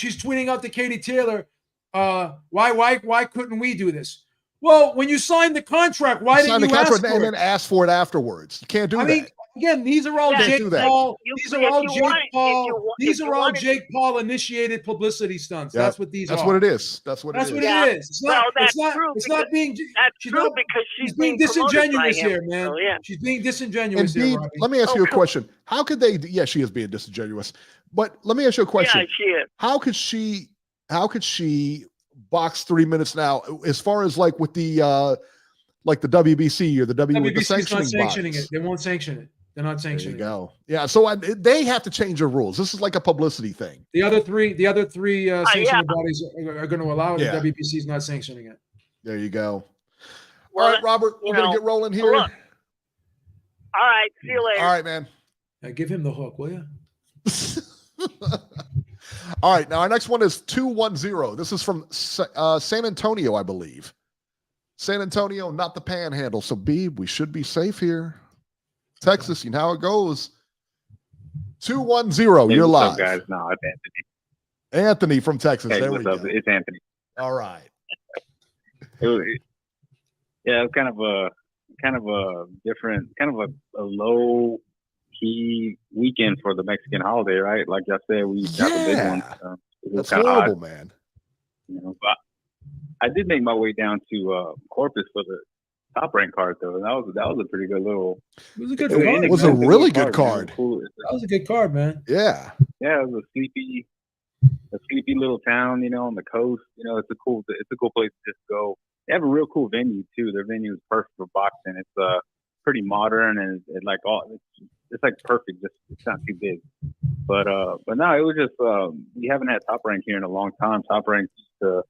to Katie Taylor, why couldn't we do this? Well, when you signed the contract, why didn't you ask for it? And then ask for it afterwards? You can't do that. Again, these are all Jake Paul. These are all Jake Paul initiated publicity stunts. Yep. That's what these are. That's what it is. That's what it is. It's not being. She's not because she's being disingenuous here, man. So, she's being disingenuous here. Let me ask you a question. How could they? Yeah, she is being disingenuous. But let me ask you a question. Yeah, she is. How could she box 3 minutes now? As far as like with the like the WBC or the WBC is not sanctioning it. They won't sanction it. They're not sanctioning. There you go. Yeah, so they have to change their rules. This is like a publicity thing. The other three sanctioning bodies are going to allow it. The WBC is not sanctioning it. There you go. All right, Robert, we're going to get rolling here. Look. All right, see you later. All right, man. Now give him the hook, will you? All right, now our next one is 210. This is from San Antonio, I believe. San Antonio, not the Panhandle. So, Beeb, we should be safe here. Texas, you know how it goes. 210, you're live. What's up, guys? No, it's Anthony. Anthony from Texas. Hey, there what's we up? go. It's Anthony. All right. It was kind of a different, kind of a low key weekend for the Mexican holiday, right? Like I said, we got the big one. That's horrible, man. But I did make my way down to Corpus for the Top Rank card, though, and that was a pretty good little. It was a good card. It was a really good card. That was a good card, man. Yeah. Yeah, it was a sleepy little town, on the coast. It's a cool place to just go. They have a real cool venue too. Their venue is perfect for boxing. It's pretty modern and it's like perfect. Just it's not too big, but no, it was just we haven't had Top Rank here in a long time. Top Rank used to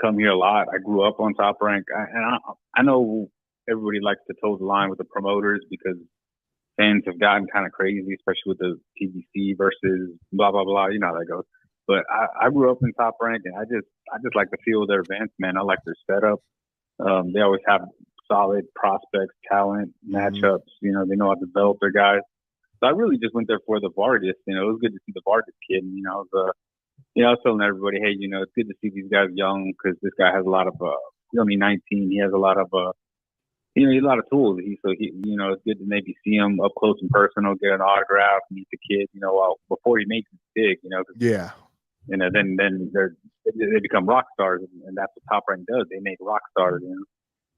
come here a lot. I grew up on Top Rank, and I know everybody likes to toe the line with the promoters because fans have gotten kind of crazy, especially with the PBC versus blah blah blah. You know how that goes. But I grew up in Top Rank, and I just like the feel of their events, man. I like their setup. They always have solid prospects, talent, matchups. They know how to develop their guys. So I really just went there for the Vargas. It was good to see the Vargas kid. And, I was telling everybody, hey, it's good to see these guys young because this guy has a lot of. He's only 19. He has a lot of. He has a lot of tools. It's good to maybe see him up close and personal, get an autograph, meet the kid. Before he makes it big. Yeah. Then they become rock stars, and that's what Top Rank does. They make rock stars,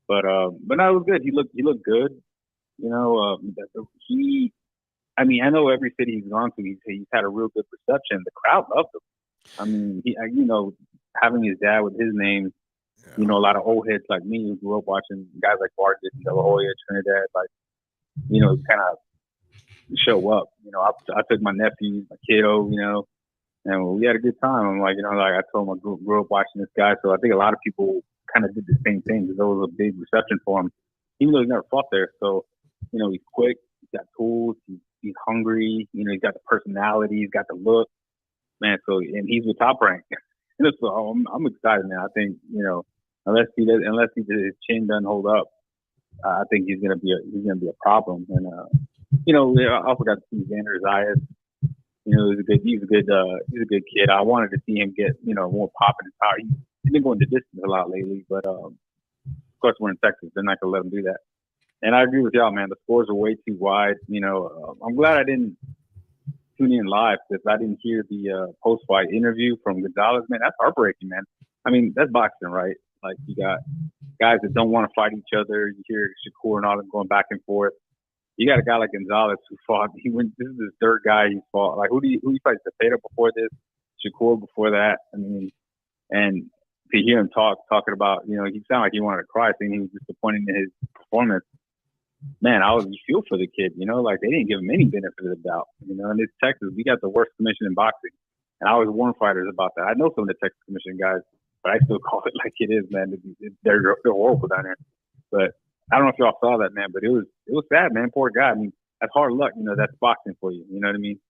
But no, it was good. He looked good. I mean, I know every city he's gone to, he's had a real good reception. The crowd loved him. I mean, having his dad with his name, a lot of old heads like me who grew up watching guys like Vargas, De La Hoya, Trinidad, kind of show up. I took my nephew, my kiddo, and we had a good time. I'm like, I told him I grew up watching this guy. So I think a lot of people kind of did the same thing because there was a big reception for him, even though he never fought there. So, he's quick, he's got tools, he's hungry, he's got the personality, he's got the look, man. So, and he's with Top Rank. So I'm excited, man. I think, unless his chin doesn't hold up, I think he's gonna be a problem. And I also got to see Xander Zayas. He's a good kid. I wanted to see him get more pop in his power. He's been going the distance a lot lately, but of course we're in Texas. They're not gonna let him do that. And I agree with y'all, man. The scores are way too wide. I'm glad I didn't tune in live because I didn't hear the post-fight interview from Gonzalez. Man, that's heartbreaking, man. I mean, that's boxing, right? Like, you got guys that don't want to fight each other. You hear Shakur and all them going back and forth. You got a guy like Gonzalez who fought. This is his third guy he fought. Like, who do you fight? Zepeda before this, Shakur before that. I mean, and to hear him talking about, he sounded like he wanted to cry, saying he was disappointed in his performance. Man, you feel for the kid, like they didn't give him any benefit of the doubt, and it's Texas. We got the worst commission in boxing. And I always warn fighters about that. I know some of the Texas commission guys, but I still call it like it is, man. They're horrible down there. But I don't know if y'all saw that, man, but it was sad, man. Poor guy. I mean, that's hard luck, that's boxing for you. You know what I mean?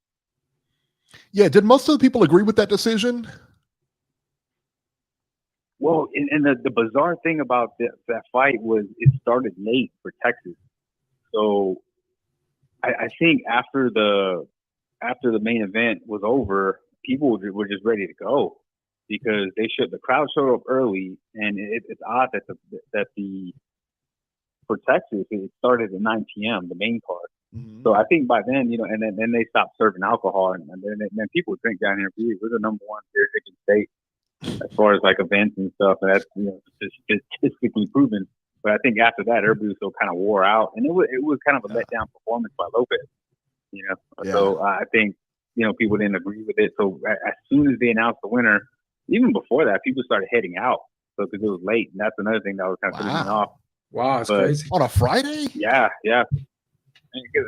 Yeah. Did most of the people agree with that decision? Well, and the bizarre thing about that fight was it started late for Texas. So I think after the main event was over, people were just ready to go because the crowd showed up early, and it's odd that for Texas it started at 9 p.m. the main card. Mm-hmm. So I think by then, and then they stopped serving alcohol, and then people drink down here. We're the number one beer drinking state as far as like events and stuff, and that's statistically proven. But I think after that, everybody was so kind of wore out, and it was kind of a letdown performance by Lopez. Yeah. So I think people didn't agree with it. So as soon as they announced the winner, even before that, people started heading out. So because it was late, and that's another thing that was kind of putting me off. Wow, it's crazy on a Friday. Yeah.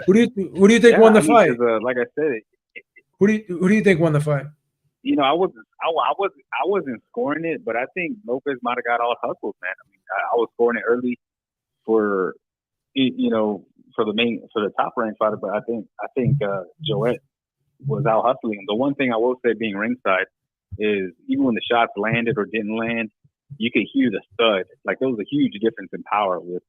Who do you think won the fight? Like I said, who do you think won the fight? I wasn't scoring it, but I think Lopez might have got all hustled, man. I mean, I was scoring it early for the top ranked fighter, but I think Joet was out hustling. The one thing I will say, being ringside, is even when the shots landed or didn't land, you could hear the thud. Like, there was a huge difference in power with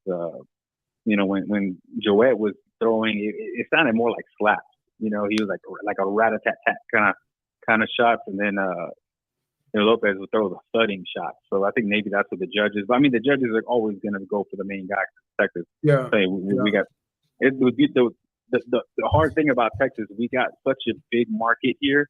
when Joet was throwing, it sounded more like slaps. He was like a rat-a-tat-tat kind of shots, and then Lopez would throw the thudding shots. So I think maybe that's what the judges. But I mean, the judges are always going to go for the main guy. Texas. Yeah. We got it. Would be the hard thing about Texas. We got such a big market here,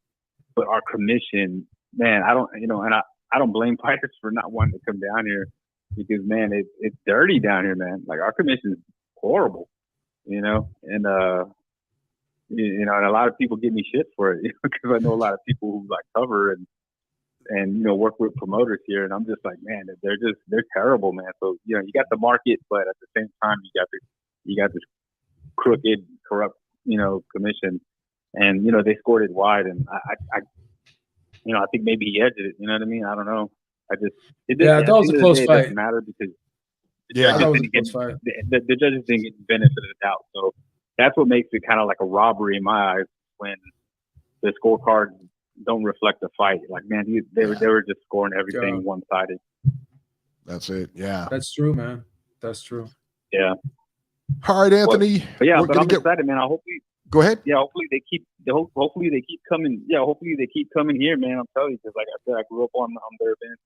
but our commission, man, I don't blame fighters for not wanting to come down here because, man, it's dirty down here, man. Like, our commission is horrible, and and a lot of people give me shit for it because I know a lot of people who like cover and work with promoters here, and I'm just like, man, they're terrible, man. So you got the market, but at the same time you got this crooked, corrupt commission, and they scored it wide, and I think maybe he edged it. You know what I mean? I don't know. I thought it was a close fight. It doesn't matter because the judges didn't get the benefit of the doubt. So that's what makes it kind of like a robbery in my eyes when the scorecard don't reflect the fight. Like, man, they were just scoring everything one-sided. That's it. Yeah, that's true, man. That's true. Yeah. All right, Anthony. But I'm excited, man. Go ahead. Yeah, hopefully they keep coming. Yeah, hopefully they keep coming here, man. I'm telling you, because like I said, I grew up on their events.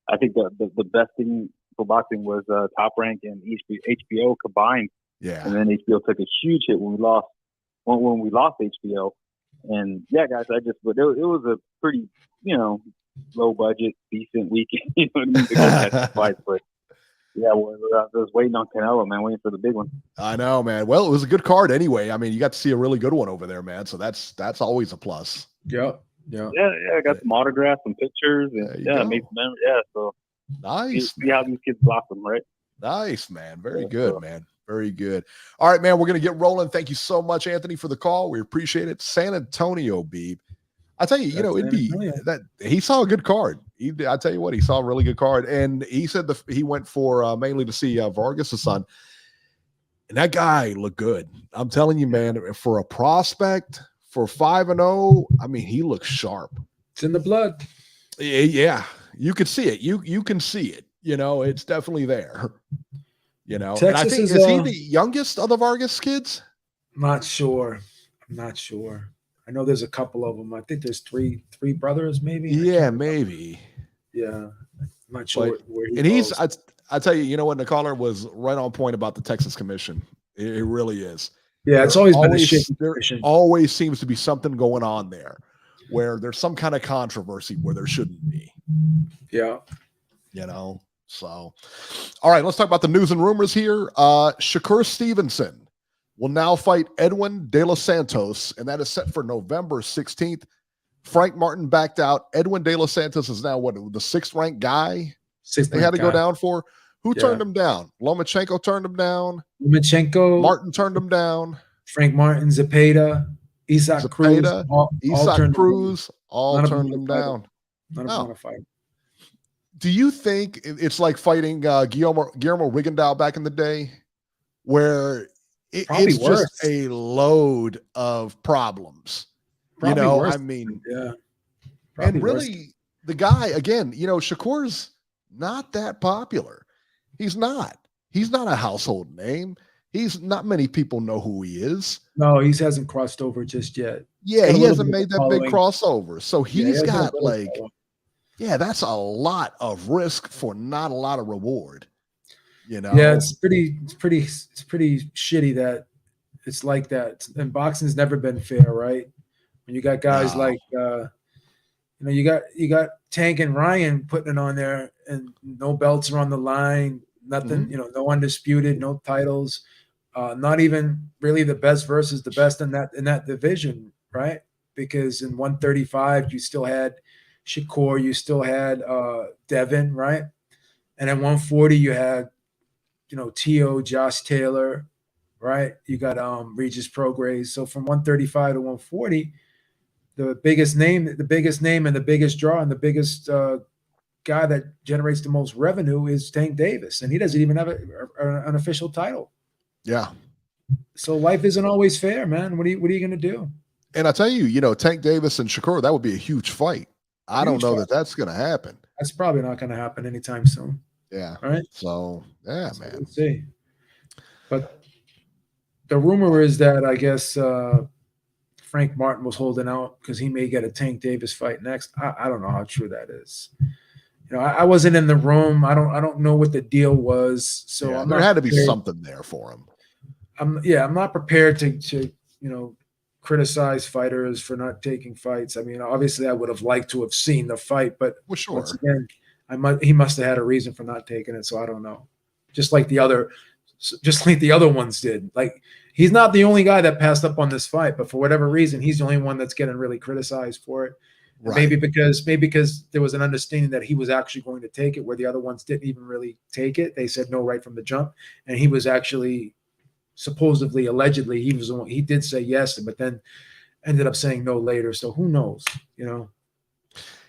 I think the best thing for boxing was Top Rank and HBO combined. Yeah. And then HBO took a huge hit when we lost HBO. And yeah, guys, but it was a pretty, low budget, decent weekend. You know what I mean? To get that fight, but Yeah, well, I was waiting on Canelo, man, waiting for the big one. I know, man. Well, it was a good card anyway. I mean, you got to see a really good one over there, man. So that's always a plus. Yep. Yeah, I got some autographs, some pictures, and made some memories. Yeah, so nice. See how these kids blossom, right? Nice, man. Very good, man. Very good. All right, man. We're gonna get rolling. Thank you so much, Anthony, for the call. We appreciate it. San Antonio, Beeb. I tell you, it'd be that he saw a good card. I tell you what, he saw a really good card, and he said he went for mainly to see Vargas' son, and that guy looked good. I'm telling you, man, for a prospect for 5-0, I mean, he looks sharp. It's in the blood. Yeah, you can see it. You can see it. It's definitely there. Texas and I think is he the youngest of the Vargas kids? I'm not sure. I know there's a couple of them. I think there's three brothers, maybe. Yeah, maybe. Yeah, I'm not sure where he and goes. I tell you, what, the caller was right on point about the Texas Commission. It really is. Yeah, it's always been a shitty commission. There always seems to be something going on there where there's some kind of controversy where there shouldn't be. Yeah. So, all right, let's talk about the news and rumors here. Shakur Stevenson will now fight Edwin De Los Santos, and that is set for November 16th. Frank Martin backed out. Edwin De Los Santos is now the 6th ranked guy they had to go down for. Who turned him down? Lomachenko turned him down. Martin turned him down. Frank Martin, Zepeda, Isaac Cruz, all turned him down. None of them want to fight. Do you think it's like fighting Guillermo Rigondeaux back in the day, where it's worse. Just a load of problems? Probably worse. I mean, yeah. And really, worse. The guy again, Shakur's not that popular. He's not a household name. Not many people know who he is. No, he hasn't crossed over just yet. Yeah, he hasn't made that big crossover. So he's got that's a lot of risk for not a lot of reward. Yeah, it's pretty shitty that it's like that. And boxing's never been fair, right? When you got guys like you got Tank and Ryan putting it on there, and no belts are on the line, nothing, no undisputed, no titles, not even really the best versus the best in that division, right? Because in 135 you still had Shakur, you still had Devin, right? And at 140 you had T.O., Josh Taylor, right? You got Regis Prograis. So from 135 to 140, the biggest name and the biggest draw and the biggest guy that generates the most revenue is Tank Davis, and he doesn't even have an official title. Yeah. So life isn't always fair, man. What are you going to do? And I tell you, Tank Davis and Shakur, that would be a huge fight. I don't know that that's going to happen. That's probably not going to happen anytime soon. Yeah. Right. So man. We'll see. But the rumor is that I guess Frank Martin was holding out because he may get a Tank Davis fight next. I don't know how true that is. I wasn't in the room. I don't know what the deal was. So there had to be something there for him. I'm not prepared to criticize fighters for not taking fights. I mean, obviously I would have liked to have seen the fight, but once again, he must have had a reason for not taking it. So I don't know. Just like the other ones did. Like, he's not the only guy that passed up on this fight, but for whatever reason, he's the only one that's getting really criticized for it. Right. Maybe because there was an understanding that he was actually going to take it, where the other ones didn't even really take it. They said no right from the jump, and he was actually supposedly, allegedly, he was the one. He did say yes, but then ended up saying no later. So who knows?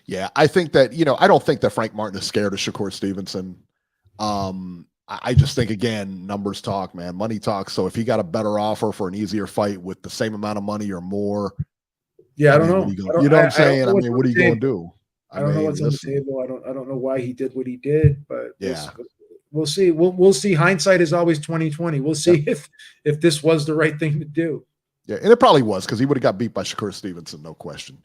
Yeah, I think that I don't think that Frank Martin is scared of Shakur Stevenson. I just think, again, numbers talk, man. Money talks. So if he got a better offer for an easier fight with the same amount of money or more. Yeah, I don't know. You know what I'm saying? I mean, what are you going to do? I don't know what's on the table. I don't know why he did what he did, but we'll see. We'll see. Hindsight is always 20/20. We'll see if this was the right thing to do. Yeah, and it probably was, because he would have got beat by Shakur Stevenson, no question.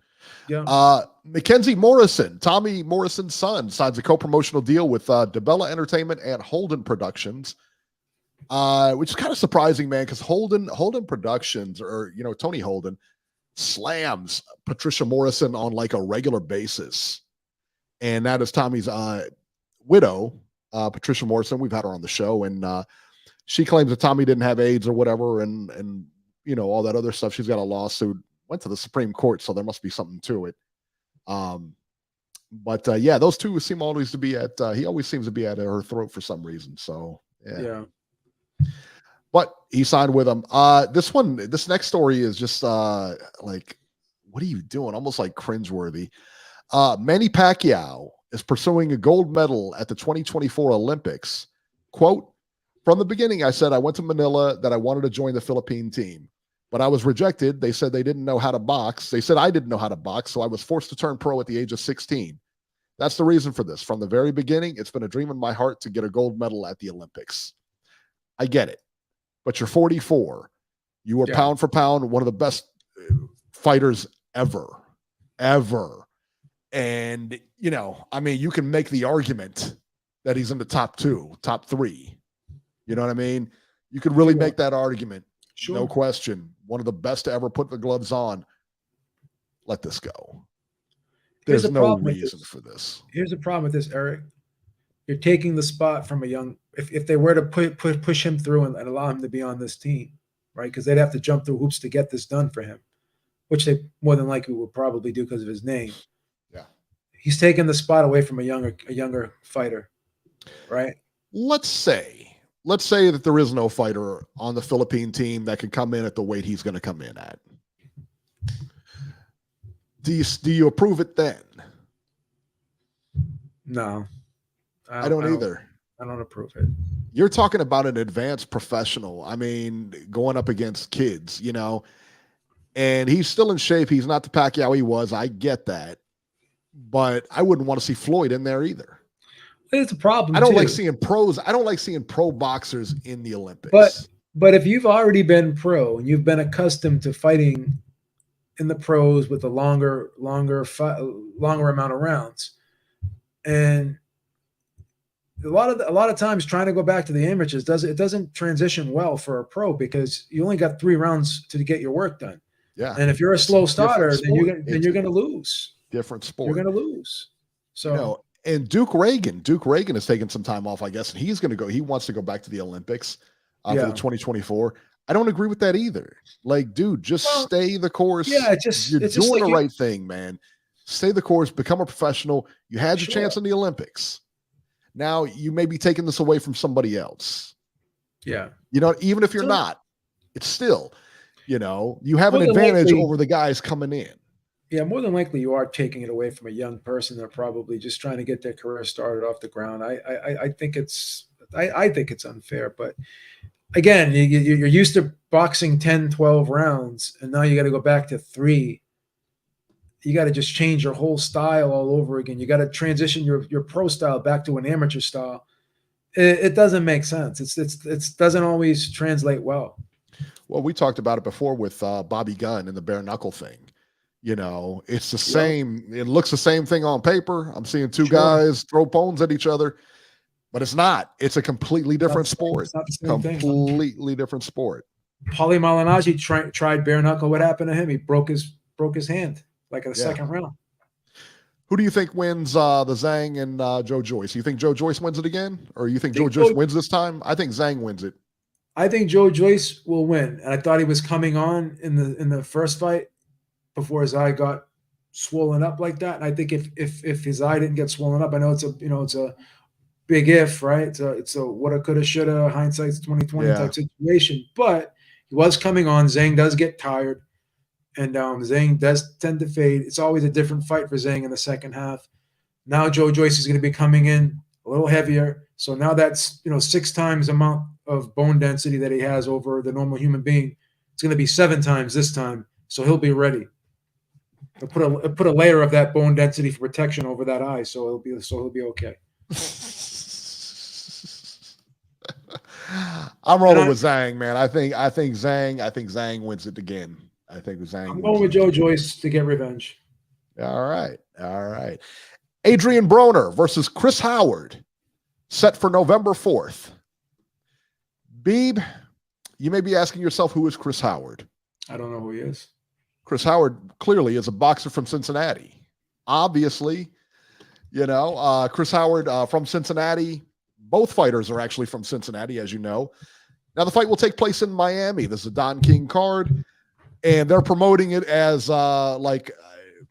Yeah. Mackenzie Morrison, Tommy Morrison's son, signs a co-promotional deal with DeBella Entertainment and Holden Productions, which is kind of surprising, man, because Holden Productions, or Tony Holden, slams Patricia Morrison on like a regular basis, and that is Tommy's widow, Patricia Morrison. We've had her on the show, and she claims that Tommy didn't have AIDS or whatever, and all that other stuff. She's got a lawsuit, went to the Supreme Court, so there must be something to it. But yeah, those two seem always to be at. He always seems to be at her throat for some reason. So yeah. But he signed with him. This next story is just like, what are you doing? Almost like cringeworthy. Manny Pacquiao is pursuing a gold medal at the 2024 Olympics. Quote, "From the beginning, I said I went to Manila that I wanted to join the Philippine team, but I was rejected. They said they didn't know how to box. They said I didn't know how to box, so I was forced to turn pro at the age of 16. That's the reason for this. From the very beginning, it's been a dream in my heart to get a gold medal at the Olympics." I get it, but you're 44. You were pound for pound one of the best fighters ever. And, you can make the argument that he's in the top 2, top 3. You know what I mean? You could really make that argument. Sure. No question. One of the best to ever put the gloves on. Let this go. There's no reason for this. Here's the problem with this, Eric. You're taking the spot from a young, if they were to push him through and allow him to be on this team, right? Because they'd have to jump through hoops to get this done for him, which they more than likely will probably do because of his name. Yeah. He's taking the spot away from a younger fighter, right? Let's say that there is no fighter on the Philippine team that can come in at the weight he's going to come in at. Do you approve it then? No. I don't either. I don't approve it. You're talking about an advanced professional. I mean, going up against kids, and he's still in shape. He's not the Pacquiao he was. I get that. But I wouldn't want to see Floyd in there either. It's a problem. I don't like seeing pros. I don't like seeing pro boxers in the Olympics. But if you've already been pro and you've been accustomed to fighting in the pros with a longer amount of rounds, and a lot of times trying to go back to the amateurs doesn't transition well for a pro because you only got 3 rounds to get your work done. Yeah. And if you're a slow starter, then you're going to lose. Different sport. You're going to lose. So and Duke Reagan has taken some time off, I guess, and he's going to go. He wants to go back to the Olympics for the 2024. I don't agree with that either. Like, dude, just stay the course. Yeah, you're doing the right thing, man. Stay the course. Become a professional. You had your chance in the Olympics. Now you may be taking this away from somebody else. Yeah. Even if you're not, it's still, you have an advantage over the guys coming in. Yeah, more than likely you are taking it away from a young person. They're probably just trying to get their career started off the ground. I think it's unfair, but again, you're used to boxing 10, 12 rounds, and now you got to go back to 3. You got to just change your whole style all over again. You got to transition your pro style back to an amateur style. It doesn't make sense. It doesn't always translate well. Well, we talked about it before with Bobby Gunn and the bare knuckle thing. It's the same. It looks the same thing on paper. I'm seeing 2 guys throw bones at each other, but it's not. It's a completely different sport. It's not the same thing. Completely different sport. Paulie Malignaggi tried bare knuckle. What happened to him? He broke his hand like in the second round. Who do you think wins the Zhang and Joe Joyce? You think Joe Joyce wins it again? Or you think Joe Joyce wins this time? I think Zhang wins it. I think Joe Joyce will win. And I thought he was coming on in the first fight before his eye got swollen up like that. And I think if his eye didn't get swollen up, I know it's a big if, right? It's a woulda, coulda, shoulda, hindsight's 2020 type situation. But he was coming on. Zhang does get tired. And Zhang does tend to fade. It's always a different fight for Zhang in the second half. Now Joe Joyce is going to be coming in a little heavier. So now that's 6 times amount of bone density that he has over the normal human being. It's going to be 7 times this time. So he'll be ready. He'll put a layer of that bone density for protection over that eye. So he'll be okay. I'm rolling with Zhang, man. I think Zhang wins it again. I think Zhang. I'm going with Joe Joyce to get revenge. All right. Adrian Broner versus Chris Howard, set for November 4th. Beeb, you may be asking yourself, who is Chris Howard? I don't know who he is. Chris Howard clearly is a boxer from Cincinnati. Obviously, Chris Howard from Cincinnati, Both fighters are actually from Cincinnati, as you know. Now the fight will take place in Miami. This is a Don King card, and they're promoting it as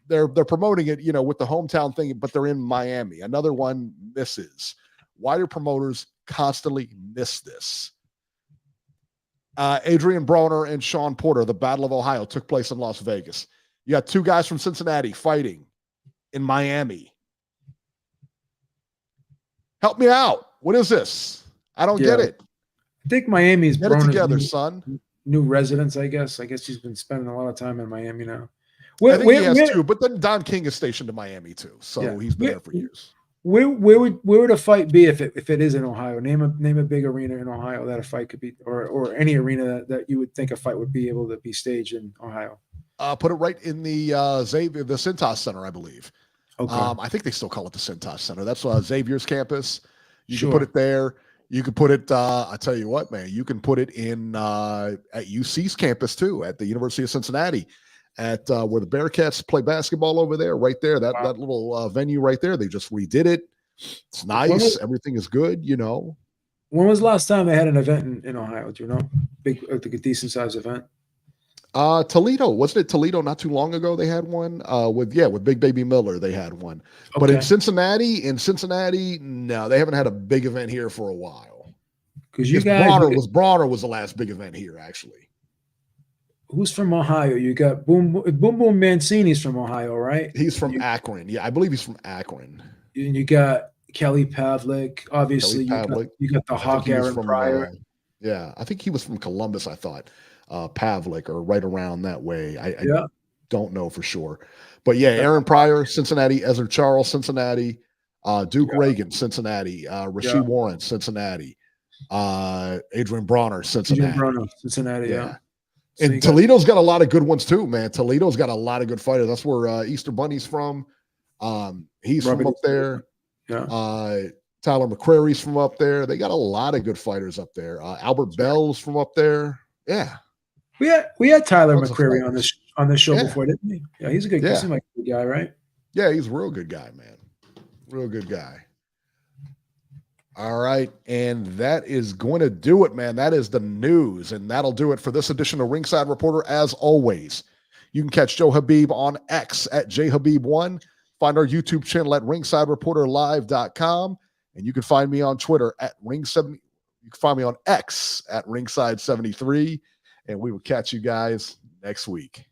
they're promoting it, with the hometown thing, but they're in Miami. Another one misses. Why do promoters constantly miss this? Adrian Broner and Sean Porter, the Battle of Ohio, took place in Las Vegas. You got two guys from Cincinnati fighting in Miami. Help me out. What is this? I don't get it. I think Miami's Get it together, son. New residence, I guess. I guess he's been spending a lot of time in Miami now. I think he has too, but then Don King is stationed in Miami too, so he's been there for years. Where would a fight be if it is in Ohio? Name a big arena in Ohio that a fight could be, or any arena that you would think a fight would be able to be staged in Ohio. Put it right in the the Cintas Center, I believe. Okay. I think they still call it the Cintas Center. That's Xavier's campus. You Sure. can put it there. You can put it. I tell you what, man. You can put it in at UC's campus too, at the University of Cincinnati, at where the Bearcats play basketball over there, right there. That little venue right there. They just redid it. It's nice. Everything is good. When was the last time they had an event in Ohio? Do you know? Like a decent sized event. Toledo, wasn't it Toledo not too long ago? They had one with Big Baby Miller. They had one, but in Cincinnati, no, they haven't had a big event here for a while. Because you guys, Bronner was the last big event here, actually. Who's from Ohio? You got Boom Mancini's from Ohio, right? He's from Akron. Yeah, I believe he's from Akron. And you got Kelly Pavlik. Obviously, you got the Hawk Aaron Pryor. I think he was from Columbus. I thought. Pavlik or right around that way. I don't know for sure. But Aaron Pryor, Cincinnati, Ezra Charles, Cincinnati, Duke Reagan, Cincinnati, Rasheed Warren, Cincinnati, Adrian Bronner, Cincinnati. And Toledo's got a lot of good ones too, man. Toledo's got a lot of good fighters. That's where Easter Bunny's from. He's from up there. Tyler McCrary's from up there. They got a lot of good fighters up there. Albert Bell's from up there. Yeah. We had Tyler McCreary on this show before, didn't we? Yeah, he's a good guy. He seems like a good guy, right? Yeah, he's a real good guy, man. Real good guy. All right, and that is going to do it, man. That is the news, and that'll do it for this edition of Ringside Reporter. As always, you can catch Joe Habib on X at jhabib1. Find our YouTube channel at ringsidereporterlive.com, and you can find me on Twitter at ring7. You can find me on X at ringside73. And we will catch you guys next week.